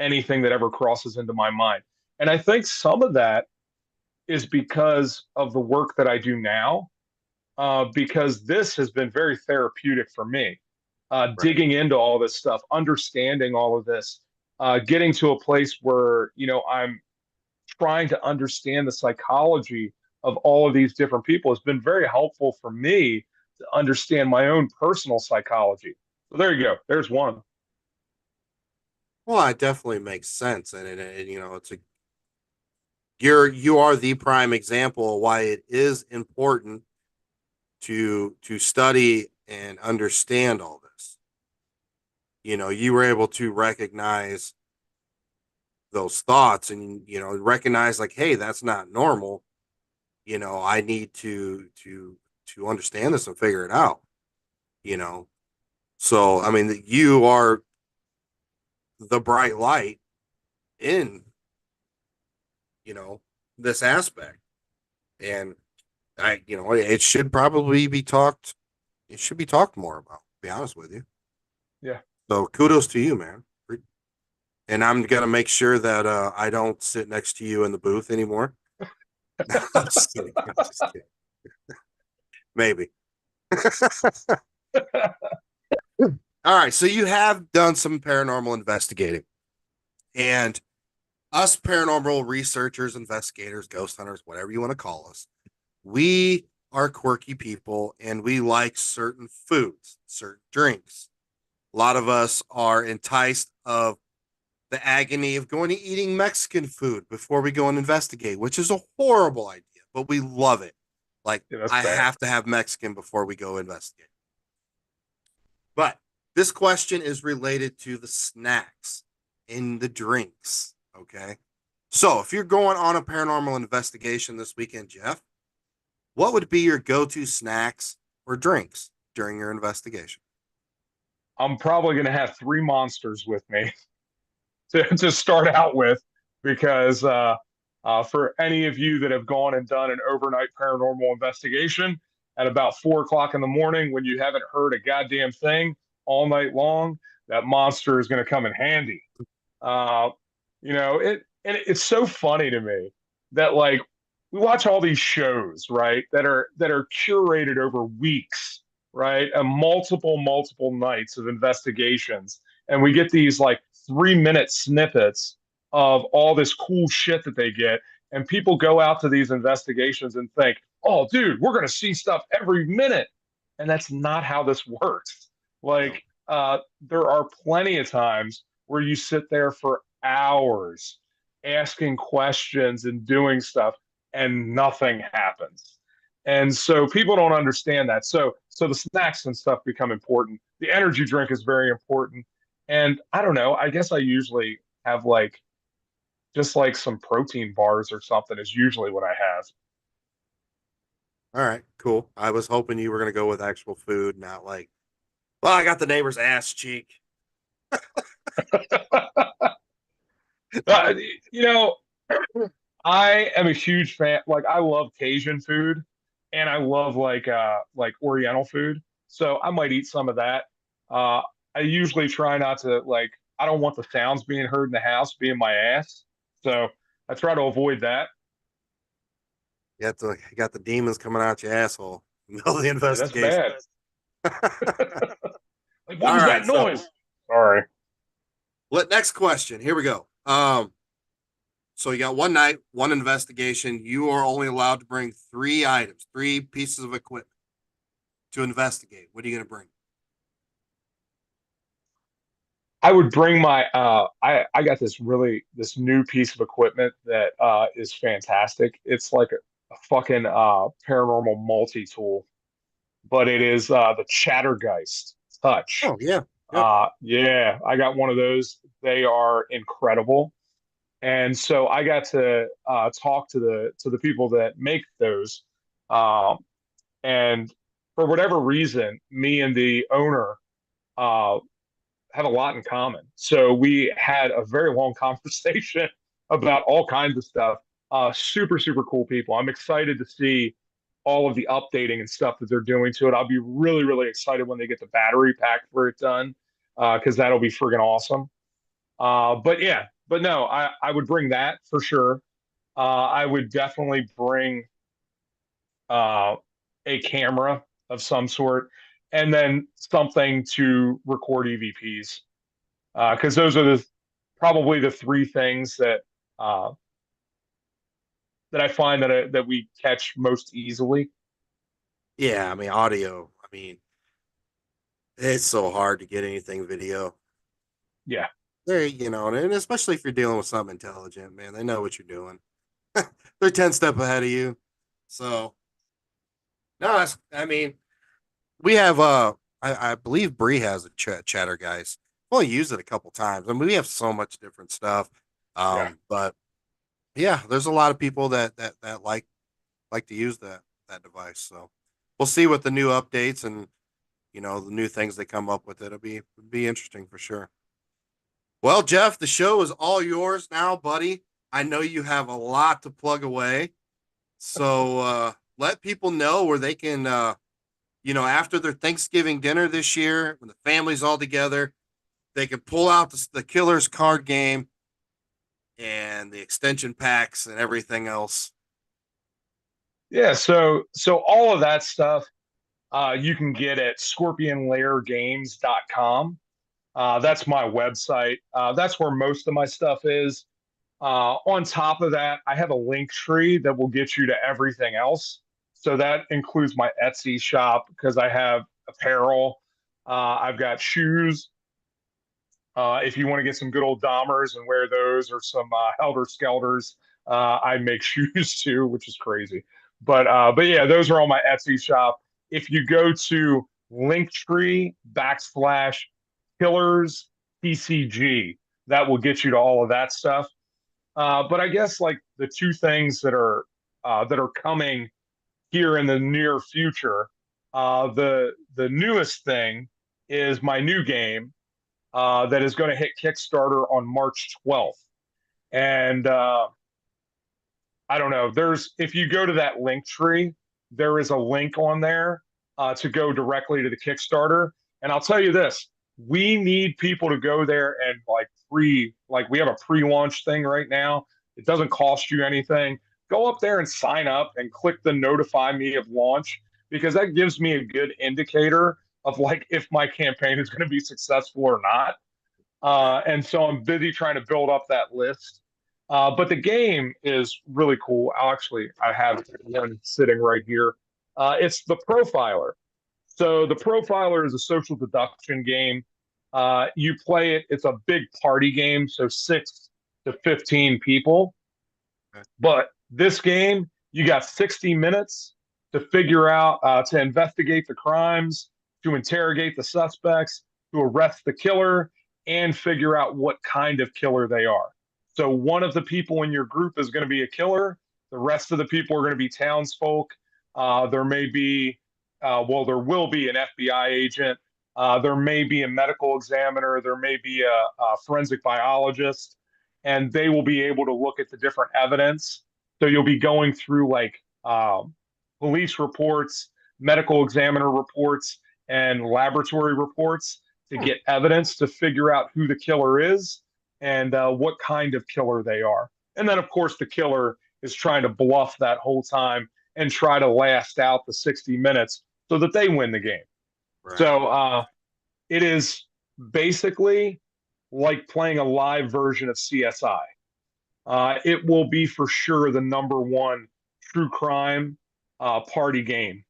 anything that ever crosses into my mind. And I think some of that is because of the work that I do now, because this has been very therapeutic for me. Right. Digging into all this stuff, understanding all of this, getting to a place where, I'm trying to understand the psychology of all of these different people has been very helpful for me to understand my own personal psychology. So there you go. There's one. Well, it definitely makes sense, and it's a you are the prime example of why it is important to study and understand all this. You were able to recognize those thoughts and recognize like, hey, that's not normal. I need to understand this and figure it out. You know, so I mean, you are the bright light in you know this aspect, and it should probably be talked. It should be talked more about. To be honest with you. Yeah. So kudos to you, man. And I'm gonna make sure that I don't sit next to you in the booth anymore. I'm just kidding. I'm just kidding. Maybe. All right. So you have done some paranormal investigating, and us paranormal researchers, investigators, ghost hunters, whatever you want to call us, we are quirky people and we like certain foods, certain drinks. A lot of us are enticed of the agony of going to eating Mexican food before we go and investigate, which is a horrible idea, but we love it. Like, Yeah, that's I bad. have to have Mexican before we go investigate. But this question is related to the snacks in the drinks. Okay. So if you're going on a paranormal investigation this weekend, Jeff, what would be your go to snacks or drinks during your investigation? I'm probably going to have three monsters with me to start out with, because for any of you that have gone and done an overnight paranormal investigation at about 4 o'clock in the morning when you haven't heard a goddamn thing all night long, that monster is going to come in handy. Uh, it's so funny to me that, like, we watch all these shows, right, that are curated over weeks, right, and multiple nights of investigations, and we get these like 3 minute snippets of all this cool shit that they get, and people go out to these investigations and think, oh, dude, we're going to see stuff every minute, and that's not how this works. No. Like, there are plenty of times where you sit there for hours asking questions and doing stuff and nothing happens. And so people don't understand that. So the snacks and stuff become important. The energy drink is very important. And I don't know, I guess I usually have like just like some protein bars or something is usually what I All right, cool. I was hoping you were going to go with actual food, not like, well, I got the neighbor's ass cheek. have. uh, you know, I am a huge fan. Like, I love Cajun food, and I love like Oriental food. So I might eat some of that. Uh, I usually try not to, like, I don't want the sounds being heard in the house being my ass. So I try to avoid that. You got the demons coming out your asshole in the middle of the Yeah, that's investigation. bad. Like, what All was right, that so noise? Sorry. next question. Here we go. So you got one night, one investigation. You are only allowed to bring three items, three pieces of equipment to investigate. What are you going to bring? I would bring my I got this new piece of equipment that is fantastic. It's like a fucking paranormal multi-tool, but it is the Chattergeist Touch. Oh yeah, yep. Yeah, I got one of those. They are incredible. And so I got to talk to the people that make those. Um, and for whatever reason, me and the owner uh, have a lot in common. So we had a very long conversation about all kinds of stuff. Super, super cool people. I'm excited to see all of the updating and stuff that they're doing to it. I'll be really, really excited when they get the battery pack for it done, because that'll be friggin' awesome. But yeah, but no, I would bring that for sure. I would definitely bring uh, a camera of some sort, and then something to record EVPs, because those are the probably the three things uh, that I find that we catch most easily. Yeah, I mean, audio. I mean, it's so hard to get anything video. Yeah, There, and especially if you're dealing with something intelligent, man, they know what you're doing. They're 10 step ahead of you. So, no, I mean, we have, I believe Bree has a chatter, guys. I've only used it a couple times. I mean, we have so much different stuff. yeah. But yeah, there's a lot of people that like to use that device. So we'll see what the new updates and the new things they come up with. It'll be interesting for sure. Well, Jeff, the show is all yours now, buddy. I know you have a lot to plug away. So let people know where they can after their Thanksgiving dinner this year, when the family's all together, they can pull out the Killers card game and the extension packs and everything else. Yeah, so all of that stuff you can get at scorpionlairgames.com. That's my website. That's where most of my stuff is. On top of that, I have a link tree that will get you to everything else. So that includes my Etsy shop because I have apparel. I've got shoes. If you want to get some good old Dahmers and wear those, or some Helter Skelters, I make shoes too, which is crazy. But yeah, those are on my Etsy shop. If you go to Linktree /Killers TCG, that will get you to all of that stuff. But I guess like the two things that are coming here in the near future, the newest thing is my new game that is going to hit Kickstarter on March 12th. And I don't know. If you go to that link tree, there is a link on there to go directly to the Kickstarter. And I'll tell you this: we need people to go there and like we have a pre-launch thing right now. It doesn't cost you anything. Go up there and sign up and click the notify me of launch, because that gives me a good indicator of like if my campaign is going to be successful or not. And so I'm busy trying to build up that list. But the game is really cool. I have one sitting right here. It's the Profiler. So the Profiler is a social deduction game. You play it. It's a big party game, so 6 to 15 people. But this game, you got 60 minutes to figure out, to investigate the crimes, to interrogate the suspects, to arrest the killer, and figure out what kind of killer they are. So one of the people in your group is going to be a killer. The rest of the people are going to be townsfolk. There may be, there will be an FBI agent. There may be a medical examiner. There may be a forensic biologist, and they will be able to look at the different evidence. So you'll be going through like police reports, medical examiner reports, and laboratory reports to get evidence to figure out who the killer is and what kind of killer they are. And then, of course, the killer is trying to bluff that whole time and try to last out the 60 minutes so that they win the game. Right. So it is basically like playing a live version of CSI. It will be for sure the #1 true crime party game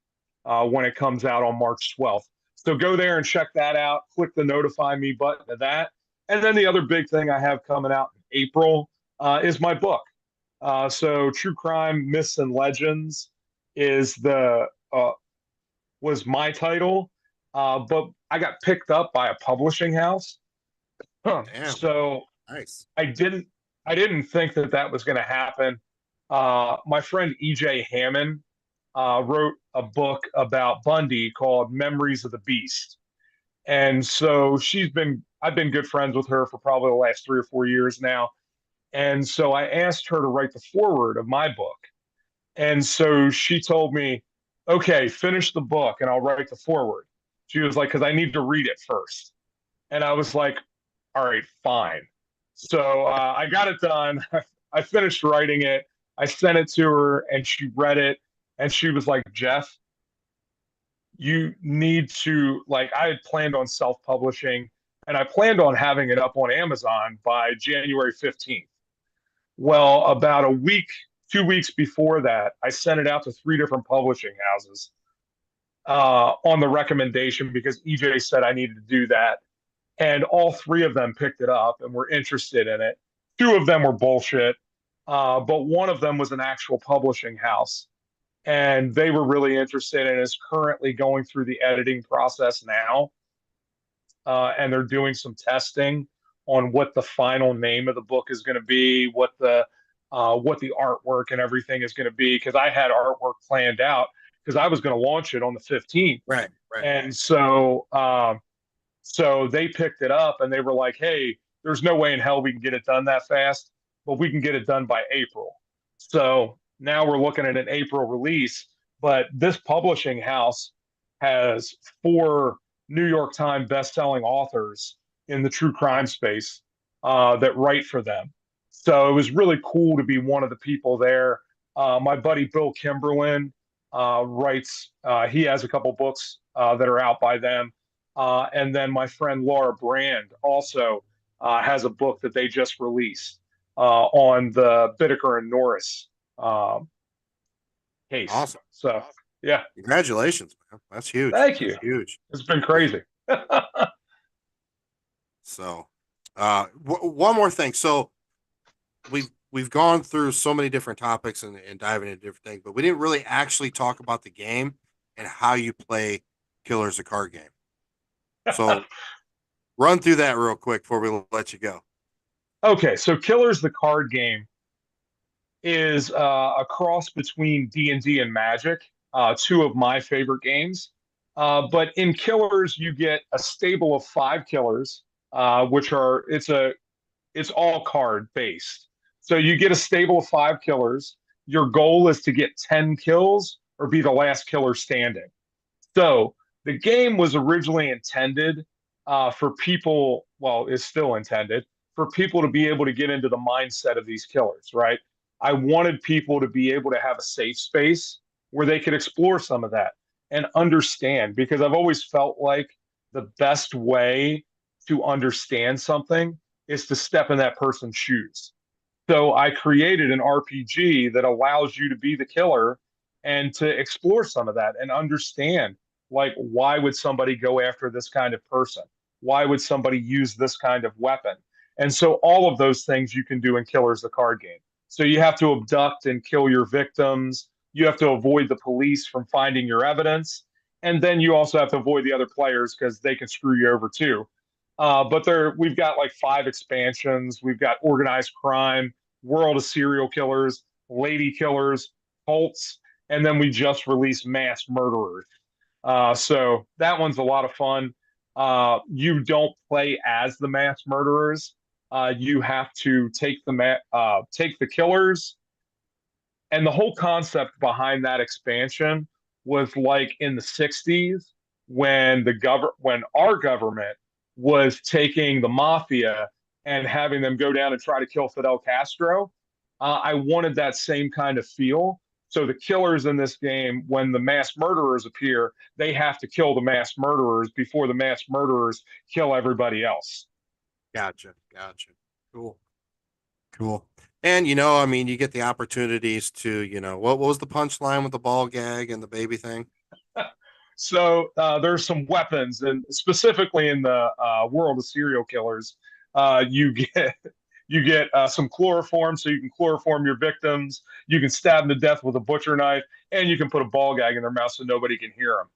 when it comes out on March 12th. So go there and check that out. Click the notify me button of that. And then the other big thing I have coming out in April is my book. So True Crime Myths and Legends is was my title, but I got picked up by a publishing house. So nice. I didn't think that was going to happen. My friend EJ Hammond wrote a book about Bundy called Memories of the Beast. And so I've been good friends with her for probably the last 3 or 4 years now. And so I asked her to write the foreword of my book. And so she told me, okay, finish the book and I'll write the foreword. She was like, because I need to read it first. And I was like, all right, fine. So I got it done. I finished writing it. I sent it to her and she read it. And she was like, Jeff, you need to, like, I had planned on self publishing and I planned on having it up on Amazon by January 15th. Well, about a week, 2 weeks before that, I sent it out to 3 different publishing houses on the recommendation because EJ said I needed to do that. And all three of them picked it up and were interested in it. Two of them were bullshit, but one of them was an actual publishing house. And they were really interested and is currently going through the editing process now. And they're doing some testing on what the final name of the book is going to be, what the artwork and everything is going to be. Because I had artwork planned out because I was going to launch it on the 15th. Right. And so so they picked it up and they were like, hey, there's no way in hell we can get it done that fast, but we can get it done by April. So now we're looking at an April release. But this publishing house has 4 New York Times best-selling authors in the true crime space that write for them. So it was really cool to be one of the people there. My buddy Bill Kimberlin writes. He has a couple books that are out by them. And then my friend Laura Brand also has a book that they just released on the Bittaker and Norris case. Awesome. So, yeah. Congratulations, man. That's huge. Thank you. That's huge. It's been crazy. So, one more thing. So, we've gone through so many different topics and diving into different things, but we didn't really actually talk about the game and how you play Killers, a card game. So, run through that real quick before we let you go. Okay, so Killers, the card game, is a cross between D&D and Magic, two of my favorite games. But in Killers, you get a stable of 5 killers, which are it's all card based. So you get a stable of 5 killers. Your goal is to get 10 kills or be the last killer standing. So the game was originally intended for people, well, is still intended for people to be able to get into the mindset of these killers, right? I wanted people to be able to have a safe space where they could explore some of that and understand, because I've always felt like the best way to understand something is to step in that person's shoes. So I created an RPG that allows you to be the killer and to explore some of that and understand, like, why would somebody go after this kind of person? Why would somebody use this kind of weapon? And so all of those things you can do in Killers, the card game. So you have to abduct and kill your victims. You have to avoid the police from finding your evidence. And then you also have to avoid the other players because they can screw you over too. But we've got like 5 expansions. We've got organized crime, world of serial killers, lady killers, cults, and then we just released mass murderers. So that one's a lot of fun. You don't play as the mass murderers. You have to take the killers, and the whole concept behind that expansion was like in the 60s when when our government was taking the mafia and having them go down and try to kill Fidel Castro. I wanted that same kind of feel. So the killers in this game, when the mass murderers appear, they have to kill the mass murderers before the mass murderers kill everybody else. Gotcha. Cool. And I mean, you get the opportunities to, what was the punchline with the ball gag and the baby thing? So there's some weapons, and specifically in the world of serial killers, you get some chloroform, so you can chloroform your victims. You can stab them to death with a butcher knife, and you can put a ball gag in their mouth so nobody can hear them.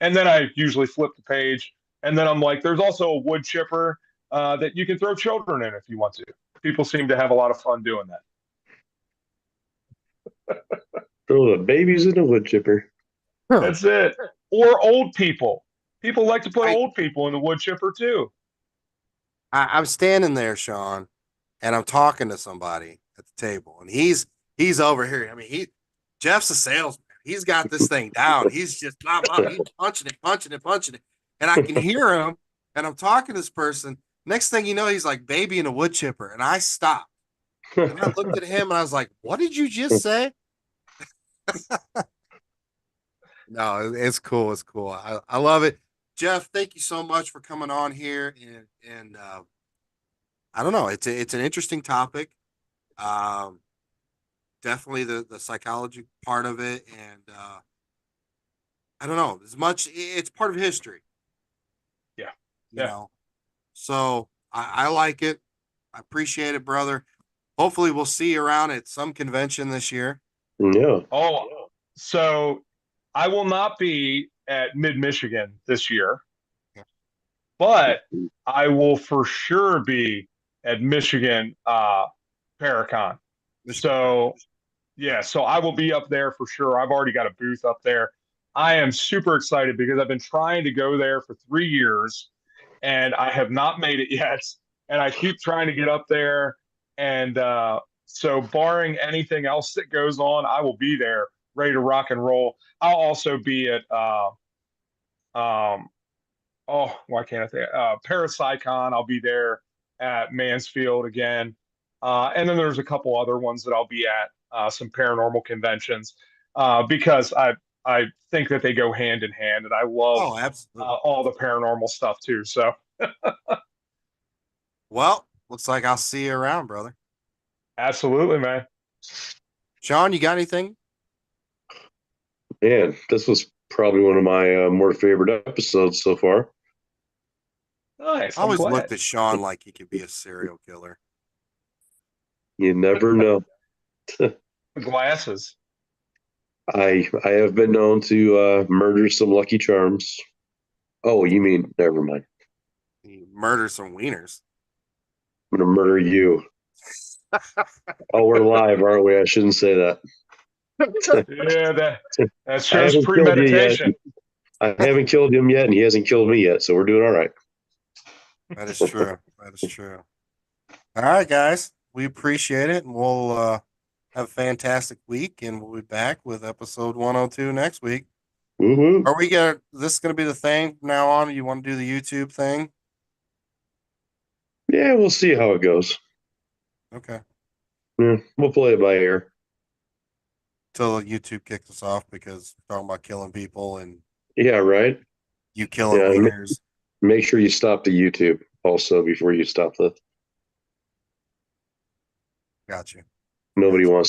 And then I usually flip the page, and then I'm like, there's also a wood chipper that you can throw children in if you want to. People seem to have a lot of fun doing that. Throw the babies in a wood chipper. That's it. Or old people. People like to put old people in the wood chipper too. I'm standing there, Sean, and I'm talking to somebody at the table, and he's over here. I mean, Jeff's a salesman. He's got this thing down. He's just he's punching it, and I can hear him. And I'm talking to this person. Next thing you know, he's like babying a wood chipper, and I stopped. And I looked at him, and I was like, "What did you just say?" No, it's cool. It's cool. I love it. Jeff, thank you so much for coming on here. And I don't know. It's an interesting topic. Um, Definitely the psychology part of it, and I don't know as much. It's part of history. Yeah. You know. So I like it. I appreciate it, brother. Hopefully, we'll see you around at some convention this year. Yeah. Oh, so I will not be at Mid Michigan this year, but I will for sure be at Michigan Paracon. So yeah, so I will be up there for sure. I've already got a booth up there. I am super excited because I've been trying to go there for 3 years and I have not made it yet. And I keep trying to get up there. And so, barring anything else that goes on, I will be there ready to rock and roll. I'll also be at, why can't I think? Parapsychon. I'll be there at Mansfield again. And then there's a couple other ones that I'll be at, some paranormal conventions, because I think that they go hand in hand, and I love all the paranormal stuff too. So, well, looks like I'll see you around, brother. absolutely, man. Sean, you got anything? Man, this was probably one of my more favorite episodes so far. Nice. I always looked at Sean like he could be a serial killer. You never know. Glasses. I have been known to murder some Lucky Charms. Oh, you mean never mind. You murder some wieners. I'm gonna murder you. Oh, we're live, aren't we? I shouldn't say that. Yeah, that shows premeditation. I haven't killed him yet, and he hasn't killed me yet, so we're doing all right. That is true. That is true. All right, guys. We appreciate it, and we'll have a fantastic week, and we'll be back with episode 102 next week. Woo-hoo. Are we this going to be the thing from now on? You want to do the YouTube thing? Yeah, we'll see how it goes. Okay. Yeah, we'll play it by ear. Till YouTube kicks us off because we're talking about killing people and yeah, right. You killing wieners. Make sure you stop the YouTube also before you stop the. Got you. Nobody wants